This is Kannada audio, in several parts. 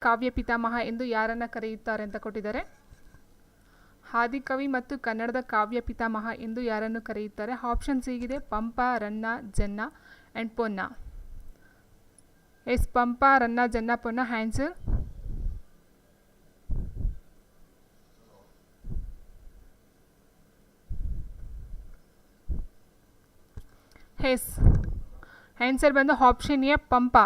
ಕಾವ್ಯ ಪಿತಾಮಹ ಎಂದು ಯಾರನ್ನ ಕರೆಯುತ್ತಾರೆ ಅಂತ ಕೊಟ್ಟಿದ್ದಾರೆ. ಆದಿಕವಿ ಮತ್ತು ಕನ್ನಡದ ಕಾವ್ಯ ಪಿತಾಮಹ ಎಂದು ಯಾರನ್ನು ಕರೆಯುತ್ತಾರೆ? ಆಪ್ಷನ್ಸ್ ಹೀಗಿದೆ: Pampa, Ranna, Janna and Ponna. Yes, Pampa, Ranna, Janna, Ponna. Answer yes, answer ಬಂದು ಆಪ್ಷನ್ ಎ, ಪಂಪ.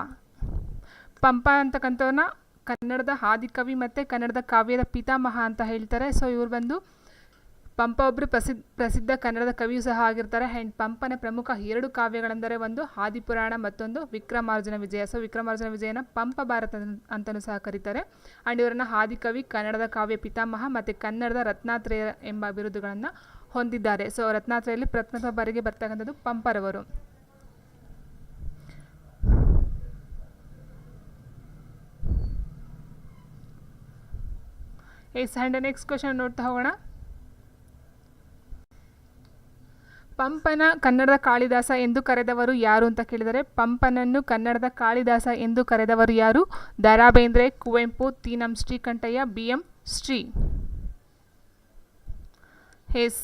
ಪಂಪ ಅಂತಕ್ಕಂಥವ್ರನ್ನ ಕನ್ನಡದ ಆದಿಕವಿ ಮತ್ತು ಕನ್ನಡದ ಕಾವ್ಯದ ಪಿತಾಮಹ ಅಂತ ಹೇಳ್ತಾರೆ. ಸೊ ಇವ್ರು ಬಂದು ಪಂಪ ಒಬ್ಬರು ಪ್ರಸಿದ್ಧ ಕನ್ನಡದ ಕವಿಯೂ ಸಹ ಆಗಿರ್ತಾರೆ. ಆ್ಯಂಡ್ ಪಂಪನ ಪ್ರಮುಖ 2 ಕಾವ್ಯಗಳೆಂದರೆ ಒಂದು ಆದಿಪುರಾಣ, ಮತ್ತೊಂದು ವಿಕ್ರಮಾರ್ಜುನ ವಿಜಯ. ಸೊ ವಿಕ್ರಮಾರ್ಜುನ ವಿಜಯನ ಪಂಪ ಭಾರತ ಅಂತಲೂ ಸಹ ಕರೀತಾರೆ. ಆ್ಯಂಡ್ ಇವರನ್ನು ಆದಿಕವಿ, ಕನ್ನಡದ ಕಾವ್ಯ ಪಿತಾಮಹ ಮತ್ತು ಕನ್ನಡದ ರತ್ನಾತ್ರಯ ಎಂಬ ಬಿರುದುಗಳನ್ನು ಹೊಂದಿದ್ದಾರೆ. ಸೊ ರತ್ನಾತ್ರಯಲ್ಲಿ ಪ್ರಥಮ ಬಾರಿಗೆ ಬರ್ತಕ್ಕಂಥದ್ದು ಪಂಪರವರು. ಎಸ್, ಆ್ಯಂಡ್ ನೆಕ್ಸ್ಟ್ ಕ್ವಶನ್ ನೋಡ್ತಾ ಹೋಗೋಣ. ಪಂಪನ ಕನ್ನಡದ ಕಾಳಿದಾಸ ಎಂದು ಕರೆದವರು ಯಾರು ಅಂತ ಕೇಳಿದರೆ, ಪಂಪನನ್ನು ಕನ್ನಡದ ಕಾಳಿದಾಸ ಎಂದು ಕರೆದವರು ಯಾರು? ದ ರಾ ಬೇಂದ್ರೆ, ಕುವೆಂಪು, ತೀನಂ ಶ್ರೀಕಂಠಯ್ಯ, ಬಿ ಎಂ ಶ್ರೀ. ಎಸ್,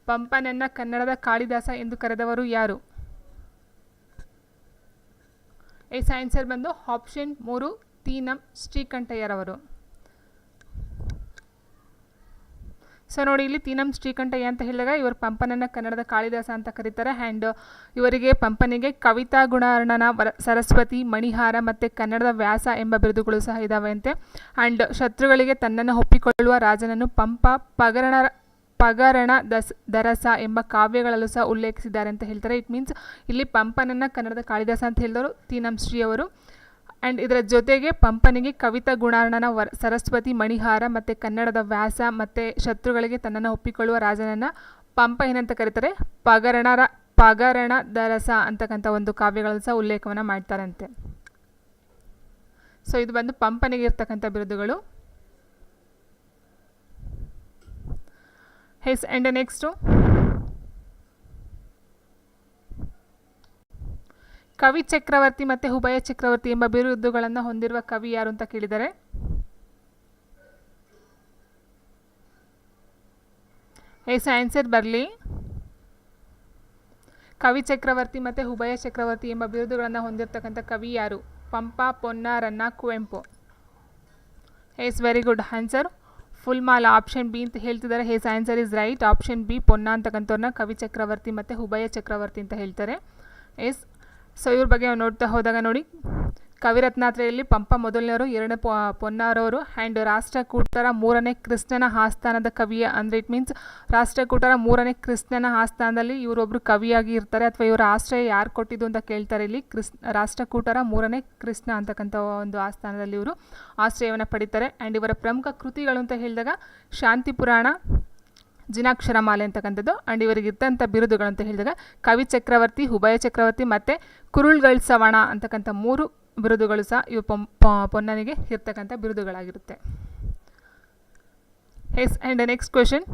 ಪಂಪನನ್ನ ಕನ್ನಡದ ಕಾಳಿದಾಸ ಎಂದು ಕರೆದವರು ಯಾರು? ಎಸ್, ಆನ್ಸರ್ ಬಂದು ಆಪ್ಷನ್ 3, ತೀನಂ ಶ್ರೀಕಂಠಯ್ಯರವರು. ಸೊ ನೋಡಿ, ಇಲ್ಲಿ ತೀನಂ ಶ್ರೀಕಂಠಯ್ಯ ಅಂತ ಹೇಳಿದಾಗ ಇವರು ಪಂಪನನ್ನ ಕನ್ನಡದ ಕಾಳಿದಾಸ ಅಂತ ಕರೀತಾರೆ. ಆ್ಯಂಡ್ ಪಂಪನಿಗೆ ಕವಿತಾ ಗುಣಾರ್ಣನ, ಸರಸ್ವತಿ, ಮಣಿಹಾರ ಮತ್ತು ಕನ್ನಡದ ವ್ಯಾಸ ಎಂಬ ಬಿರುದುಗಳು ಸಹ ಇದ್ದಾವೆ ಅಂತೆ. ಆ್ಯಂಡ್ ಶತ್ರುಗಳಿಗೆ ತನ್ನನ್ನು ಒಪ್ಪಿಕೊಳ್ಳುವ ರಾಜನನ್ನು ಪಂಪ ಪಗರಣ ದರಸ ಎಂಬ ಕಾವ್ಯಗಳಲ್ಲೂ ಸಹ ಉಲ್ಲೇಖಿಸಿದ್ದಾರೆ ಅಂತ ಹೇಳ್ತಾರೆ. ಇಟ್ ಮೀನ್ಸ್ ಇಲ್ಲಿ ಪಂಪನನ್ನ ಕನ್ನಡದ ಕಾಳಿದಾಸ ಅಂತ ಹೇಳಿದವರು ತೀನಂ ಶ್ರೀ ಅವರು. ಆ್ಯಂಡ್ ಇದರ ಜೊತೆಗೆ ಪಂಪನಿಗೆ ಕವಿತಾ ಗುಣಾರ್ಣನ, ಸರಸ್ವತಿ, ಮಣಿಹಾರ ಮತ್ತು ಕನ್ನಡದ ವ್ಯಾಸ ಮತ್ತು ಶತ್ರುಗಳಿಗೆ ತನ್ನನ್ನು ಒಪ್ಪಿಕೊಳ್ಳುವ ರಾಜನನ್ನು ಪಂಪ ಏನಂತ ಕರೀತಾರೆ? ಪಗರಣ ದರಸ ಅಂತಕ್ಕಂಥ ಒಂದು ಕಾವ್ಯಗಳನ್ನು ಸಹ ಉಲ್ಲೇಖವನ್ನು ಮಾಡ್ತಾರಂತೆ. ಸೊ ಇದು ಬಂದು ಪಂಪನಿಗೆ ಇರ್ತಕ್ಕಂಥ ಬಿರುದುಗಳು. ಎಸ್, ಆ್ಯಂಡ್ ನೆಕ್ಸ್ಟು ಕವಿ ಚಕ್ರವರ್ತಿ ಮತ್ತು ಉಭಯ ಚಕ್ರವರ್ತಿ ಎಂಬ ಬಿರುದುಗಳನ್ನು ಹೊಂದಿರುವ ಕವಿ ಯಾರು ಅಂತ ಕೇಳಿದರೆ, ಎಸ್, ಆನ್ಸರ್ ಬರಲಿ. ಕವಿ ಚಕ್ರವರ್ತಿ ಮತ್ತು ಉಭಯ ಚಕ್ರವರ್ತಿ ಎಂಬ ಬಿರುದುಗಳನ್ನು ಹೊಂದಿರತಕ್ಕಂಥ ಕವಿ ಯಾರು? Pampa, Ponna, Ranna, Kuvempu. Yes, very good. Answer full ಮಾಲ ಆಪ್ಷನ್ ಬಿ ಅಂತ ಹೇಳ್ತಿದ್ದಾರೆ. Yes, answer is right. Option B, Ponna ಅಂತಕ್ಕಂಥವ್ರನ್ನ ಕವಿ ಚಕ್ರವರ್ತಿ ಮತ್ತು ಉಭಯ ಚಕ್ರವರ್ತಿ ಅಂತ ಹೇಳ್ತಾರೆ. ಎಸ್, ಸೊ ಇವ್ರ ಬಗ್ಗೆ ನೋಡ್ತಾ ಹೋದಾಗ ನೋಡಿ, ಕವಿರತ್ನಾತ್ರಯಲ್ಲಿ ಪಂಪ ಮೊದಲನೇವರು, 2ನೇ ಪೊನ್ನರವರು. ಆ್ಯಂಡ್ ರಾಷ್ಟ್ರಕೂಟರ 3ನೇ ಕೃಷ್ಣನ ಆಸ್ಥಾನದ ಕವಿಯ, ಅಂದರೆ ಇಟ್ ಮೀನ್ಸ್ ರಾಷ್ಟ್ರಕೂಟರ 3ನೇ ಕೃಷ್ಣನ ಆಸ್ಥಾನದಲ್ಲಿ ಇವರೊಬ್ಬರು ಕವಿಯಾಗಿ ಇರ್ತಾರೆ. ಅಥವಾ ಇವರ ಆಶ್ರಯ ಯಾರು ಕೊಟ್ಟಿದ್ದು ಅಂತ ಕೇಳ್ತಾರೆ ಇಲ್ಲಿ. ರಾಷ್ಟ್ರಕೂಟರ 3ನೇ ಕೃಷ್ಣ ಅಂತಕ್ಕಂಥ ಒಂದು ಆಸ್ಥಾನದಲ್ಲಿ ಇವರು ಆಶ್ರಯವನ್ನು ಪಡಿತಾರೆ. ಆ್ಯಂಡ್ ಇವರ ಪ್ರಮುಖ ಕೃತಿಗಳು ಅಂತ ಹೇಳಿದಾಗ ಶಾಂತಿ ಪುರಾಣ, ಜಿನಾಕ್ಷರಮಾಲೆ ಅಂತಕ್ಕಂಥದ್ದು. ಆ್ಯಂಡ್ ಇವರಿಗೆ ಇದ್ದಂಥ ಬಿರುದುಗಳು ಅಂತ ಹೇಳಿದಾಗ ಕವಿ ಚಕ್ರವರ್ತಿ, ಉಭಯ ಚಕ್ರವರ್ತಿ ಮತ್ತು ಕುರುಳ್ಗಳ್ ಸವಣ ಅಂತಕ್ಕಂಥ 3 ಬಿರುದುಗಳು ಸಹ ಇವು ಪೊನ್ನನಿಗೆ ಇರ್ತಕ್ಕಂಥ ಬಿರುದುಗಳಾಗಿರುತ್ತೆ. Yes, and next question.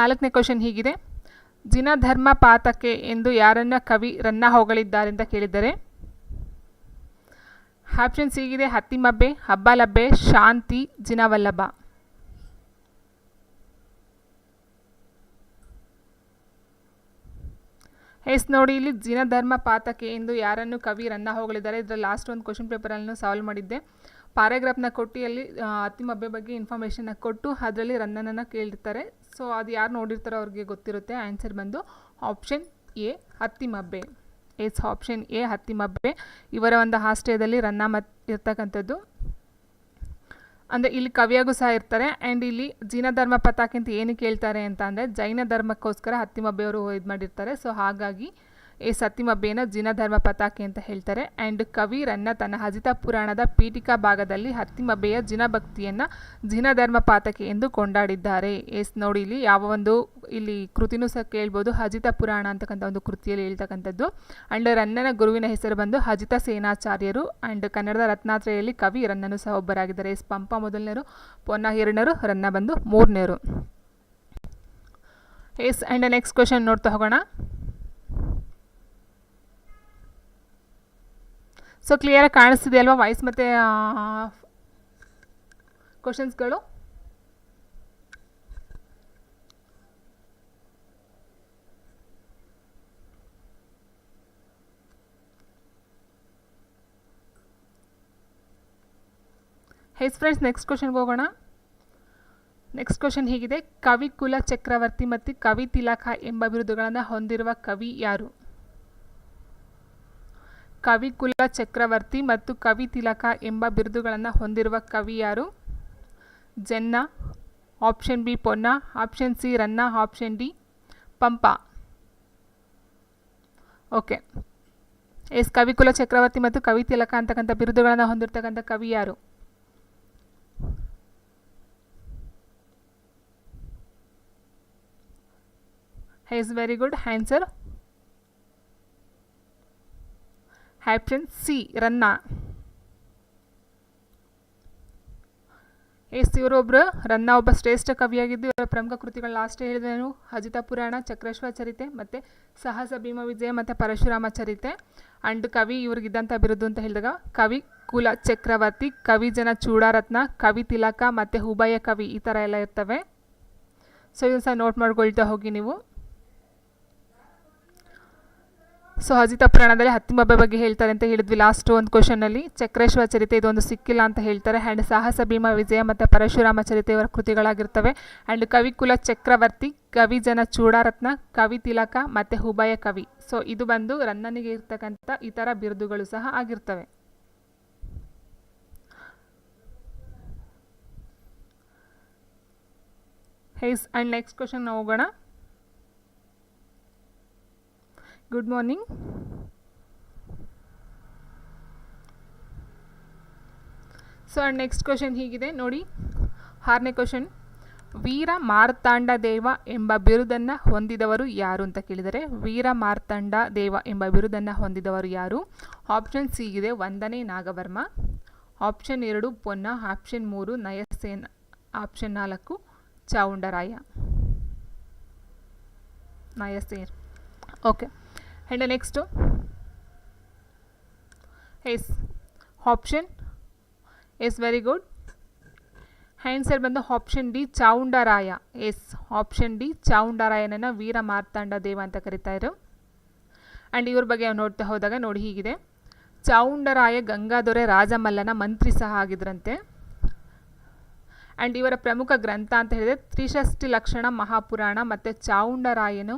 ನಾಲ್ಕನೇ ಕ್ವೆಶನ್ ಹೀಗಿದೆ: ಜಿನಧರ್ಮ ಪಾತಕೆ ಎಂದು ಯಾರನ್ನ ಕವಿ ರನ್ನ ಹೊಗಳಿದ್ದಾರೆ ಅಂತ ಕೇಳಿದ್ದಾರೆ. ಆಪ್ಷನ್ಸ್ ಹೀಗಿದೆ: ಹತ್ತಿಮಬ್ಬೆ, ಹಬ್ಬಲಬ್ಬೆ, ಶಾಂತಿ, ಜಿನವಲ್ಲಭ. ಎಸ್, ನೋಡಿ ಇಲ್ಲಿ ಜಿನಧರ್ಮ ಪಾತಕೆ ಎಂದು ಯಾರನ್ನು ಕವಿ ರನ್ನ ಹೊಗಳಿದ್ದಾರೆ. ಇದರ ಲಾಸ್ಟ್ ಒಂದು ಕ್ವಶನ್ ಪೇಪರನ್ನು ಸಾಲ್ವ್ ಮಾಡಿದ್ದೆ. ಪ್ಯಾರಾಗ್ರಾಫ್ನ ಕೊಟ್ಟು ಅಲ್ಲಿ ಹತ್ತಿಮಬ್ಬೆ ಬಗ್ಗೆ ಇನ್ಫಾರ್ಮೇಷನ್ನ ಕೊಟ್ಟು ಅದರಲ್ಲಿ ರನ್ನನನ್ನು ಕೇಳಿರ್ತಾರೆ. ಸೊ ಅದು ಯಾರು ನೋಡಿರ್ತಾರೋ ಅವ್ರಿಗೆ ಗೊತ್ತಿರುತ್ತೆ. ಆನ್ಸರ್ ಬಂದು option A, Attimabbe. Yes, option A, Attimabbe. ಇವರ ಒಂದು ಆಶ್ರಯದಲ್ಲಿ ರನ್ನ ಇರ್ತಕ್ಕಂಥದ್ದು. ಅಂದರೆ ಇಲ್ಲಿ ಕವಿಯಾಗೂ ಸಹ ಇರ್ತಾರೆ. ಆ್ಯಂಡ್ ಇಲ್ಲಿ ಜಿನಧರ್ಮ ಪತಾಕೆ ಅಂತ ಏನಕ್ಕೆ ಹೇಳ್ತಾರೆ ಅಂತ ಅಂದರೆ, ಜೈನ ಧರ್ಮಕ್ಕೋಸ್ಕರ ಹತ್ತಿಮಬ್ಬೆಯವರು ಇದು ಮಾಡಿರ್ತಾರೆ. ಸೊ ಹಾಗಾಗಿ ಹತ್ತಿಮಬ್ಬೆಯನ್ನು ಜಿನಧರ್ಮ ಪತಾಕೆ ಅಂತ ಹೇಳ್ತಾರೆ. ಆ್ಯಂಡ್ ಕವಿ ರನ್ನ ತನ್ನ ಹಜಿತ ಪುರಾಣದ ಪೀಠಿಕಾ ಭಾಗದಲ್ಲಿ ಹತ್ತಿಮಬ್ಬೆಯ ಜಿನಭಕ್ತಿಯನ್ನು ಜಿನಧರ್ಮ ಪಾತಕೆ ಎಂದು ಕೊಂಡಾಡಿದ್ದಾರೆ. ಎಸ್, ನೋಡಿ ಇಲ್ಲಿ ಯಾವ ಒಂದು ಇಲ್ಲಿ ಕೃತಿನೂ ಸಹ ಕೇಳ್ಬೋದು. ಹಜಿತ ಪುರಾಣ ಅಂತಕ್ಕಂಥ ಒಂದು ಕೃತಿಯಲ್ಲಿ ಹೇಳ್ತಕ್ಕಂಥದ್ದು. ಆ್ಯಂಡ್ ರನ್ನನ ಗುರುವಿನ ಹೆಸರು ಬಂದು ಹಜಿತ ಸೇನಾಚಾರ್ಯರು. ಆ್ಯಂಡ್ ಕನ್ನಡದ ರತ್ನಾತ್ರಯಲ್ಲಿ ಕವಿ ರನ್ನನು ಸಹ ಒಬ್ಬರಾಗಿದ್ದಾರೆ. ಎಸ್, ಪಂಪ ಮೊದಲನೇರು, ಪೊನ್ನ 2ನೇರು, ರನ್ನ ಬಂದು 3ನೇರು. ಎಸ್, ಆ್ಯಂಡ್ ನೆಕ್ಸ್ಟ್ ಕ್ವೆಶನ್ ನೋಡ್ತಾ ಹೋಗೋಣ. ಸೊ ಕ್ಲಿಯರಾಗಿ ಕಾಣಿಸ್ತಿದೆ ಅಲ್ವಾ ವಾಯ್ಸ್ ಮತ್ತು ಕ್ವಶನ್ಸ್ಗಳು? ಹೇಸ್ ಫ್ರೆಂಡ್ಸ್, ನೆಕ್ಸ್ಟ್ ಕ್ವಶನ್ಗೆ ಹೋಗೋಣ. ನೆಕ್ಸ್ಟ್ ಕ್ವಶನ್ ಹೀಗಿದೆ: ಕವಿಕುಲ ಚಕ್ರವರ್ತಿ ಮತ್ತು ಕವಿ ತಿಲಕ ಎಂಬ ಬಿರುದುಗಳನ್ನು ಹೊಂದಿರುವ ಕವಿ ಯಾರು? ಕವಿಕುಲ ಚಕ್ರವರ್ತಿ ಮತ್ತು ಕವಿ ತಿಲಕ ಎಂಬ ಬಿರುದುಗಳನ್ನು ಹೊಂದಿರುವ ಕವಿ ಯಾರು? Janna, option B Ponna, option C Ranna, option D Pampa. Okay, yes ಕವಿಕುಲ ಚಕ್ರವರ್ತಿ ಮತ್ತು ಕವಿ ತಿಲಕ ಅಂತಕ್ಕಂಥ ಬಿರುದುಗಳನ್ನು ಹೊಂದಿರತಕ್ಕಂಥ ಕವಿ ಯಾರು? is very good answer. Option C Ranna. ಇವರೊಬ್ಬರು ರನ್ನ ಒಬ್ಬ ಶ್ರೇಷ್ಠ ಕವಿಯಾಗಿದ್ದು ಇವರ ಪ್ರಮುಖ ಕೃತಿಗಳು ಲಾಸ್ಟ್ ಹೇಳಿದನು ಅಜಿತ ಪುರಾಣ, ಚಕ್ರೇಶ್ವರ ಚರಿತೆ ಮತ್ತು ಸಾಹಸ ಭೀಮ ವಿಜಯ ಮತ್ತು ಪರಶುರಾಮ ಚರಿತೆ. ಆ್ಯಂಡ್ ಕವಿ ಇವ್ರಿಗಿದ್ದಂಥ ಬಿರುದು ಅಂತ ಹೇಳಿದಾಗ ಕವಿ ಕುಲ ಚಕ್ರವರ್ತಿ, ಕವಿ ಜನ ಚೂಡಾರತ್ನ, ಕವಿ ತಿಲಕ ಮತ್ತು ಉಭಯ ಕವಿ, ಈ ಥರ ಎಲ್ಲ ಇರ್ತವೆ. ಸೊ ಇದನ್ನು ಸಹ ನೋಟ್ ಮಾಡ್ಕೊಳ್ತಾ ಹೋಗಿ ನೀವು. ಸೊ ಅಜಿತ ಪುರಾಣದಲ್ಲಿ ಹತ್ತಿಮಬ್ಬೆ ಬಗ್ಗೆ ಹೇಳ್ತಾರೆ ಅಂತ ಹೇಳಿದ್ವಿ ಲಾಸ್ಟ್ ಒಂದು ಕ್ವಶನಲ್ಲಿ. ಚಕ್ರೇಶ್ವರ ಚರಿತೆ ಇದೊಂದು ಸಿಕ್ಕಿಲ್ಲ ಅಂತ ಹೇಳ್ತಾರೆ. ಆ್ಯಂಡ್ ಸಾಹಸ ಭೀಮ ವಿಜಯ ಮತ್ತು ಪರಶುರಾಮ ಚರಿತೆ ಇವರ ಕೃತಿಗಳಾಗಿರ್ತವೆ. ಆ್ಯಂಡ್ ಕವಿಕುಲ ಚಕ್ರವರ್ತಿ, ಕವಿ ಜನ ಚೂಡಾರತ್ನ, ಕವಿ ತಿಲಕ ಮತ್ತು ಉಭಯ ಕವಿ. ಸೊ ಇದು ಬಂದು ರನ್ನನಿಗೆ ಇರ್ತಕ್ಕಂಥ ಇತರ ಬಿರುದುಗಳು ಸಹ ಆಗಿರ್ತವೆ. ಆ್ಯಂಡ್ ನೆಕ್ಸ್ಟ್ ಕ್ವಶನ್ ಹೋಗೋಣ. Good morning. So next question ಹೀಗಿದೆ ನೋಡಿ. 6ನೇ ಕ್ವಶನ್: ವೀರ ಮಾರ್ತಾಂಡ ದೇವ ಎಂಬ ಬಿರುದನ್ನು ಹೊಂದಿದವರು ಯಾರು ಅಂತ ಕೇಳಿದರೆ, ವೀರ ಮಾರ್ತಾಂಡ ದೇವ ಎಂಬ ಬಿರುದನ್ನು ಹೊಂದಿದವರು ಯಾರು? ಆಪ್ಷನ್ ಸಿ ಇದೆ 1ನೇ Nagavarma, option 2 Ponna, option 3 Nayasena, option 4 Chavundaraya. Nayasen. Okay, and next option very good. Answer ಬಂದು option D Chavundaraya. Option D ಚಾವುಂಡರಾಯನನ್ನು ವೀರ ಮಾರ್ತಾಂಡ ದೇವ ಅಂತ ಕರೀತಾಯಿದ್ರು. ಆ್ಯಂಡ್ ಇವ್ರ ಬಗ್ಗೆ ನೋಡ್ತಾ ಹೋದಾಗ ನೋಡಿ ಹೀಗಿದೆ: ಚಾವುಂಡರಾಯ ಗಂಗಾದೊರೆ ರಾಜಮಲ್ಲನ ಮಂತ್ರಿ ಸಹ ಆಗಿದ್ರಂತೆ. ಆ್ಯಂಡ್ ಇವರ ಪ್ರಮುಖ ಗ್ರಂಥ ಅಂತ ಹೇಳಿದರೆ ತ್ರಿಷಷ್ಟಿ ಲಕ್ಷಣ ಮಹಾಪುರಾಣ ಮತ್ತು ಚಾವುಂಡರಾಯನು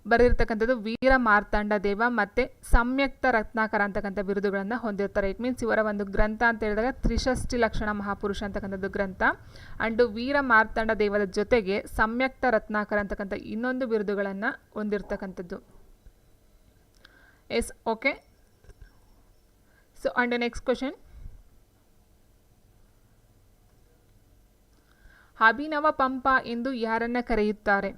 ಬರೆದಿರ್ತಕ್ಕಂಥದ್ದು ವೀರ ಮಾರ್ತಾಂಡ ದೇವ ಮತ್ತು ಸಂಯುಕ್ತ ರತ್ನಾಕರ ಅಂತಕ್ಕಂಥ ಬಿರುದುಗಳನ್ನು ಹೊಂದಿರ್ತಾರೆ. ಇಟ್ ಮೀನ್ಸ್ ಇವರ ಒಂದು ಗ್ರಂಥ ಅಂತ ಹೇಳಿದಾಗ ತ್ರಿಷಷ್ಟಿ ಲಕ್ಷಣ ಮಹಾಪುರುಷ ಅಂತಕ್ಕಂಥದ್ದು ಗ್ರಂಥ, ಆ್ಯಂಡ್ ವೀರ ಮಾರ್ತಾಂಡ ದೇವದ ಜೊತೆಗೆ ಸಂಯುಕ್ತ ರತ್ನಾಕರ ಅಂತಕ್ಕಂಥ ಇನ್ನೊಂದು ಬಿರುದುಗಳನ್ನು ಹೊಂದಿರತಕ್ಕಂಥದ್ದು. Okay. So and next question: ಅಭಿನವ ಪಂಪ ಎಂದು ಯಾರನ್ನು ಕರೆಯುತ್ತಾರೆ?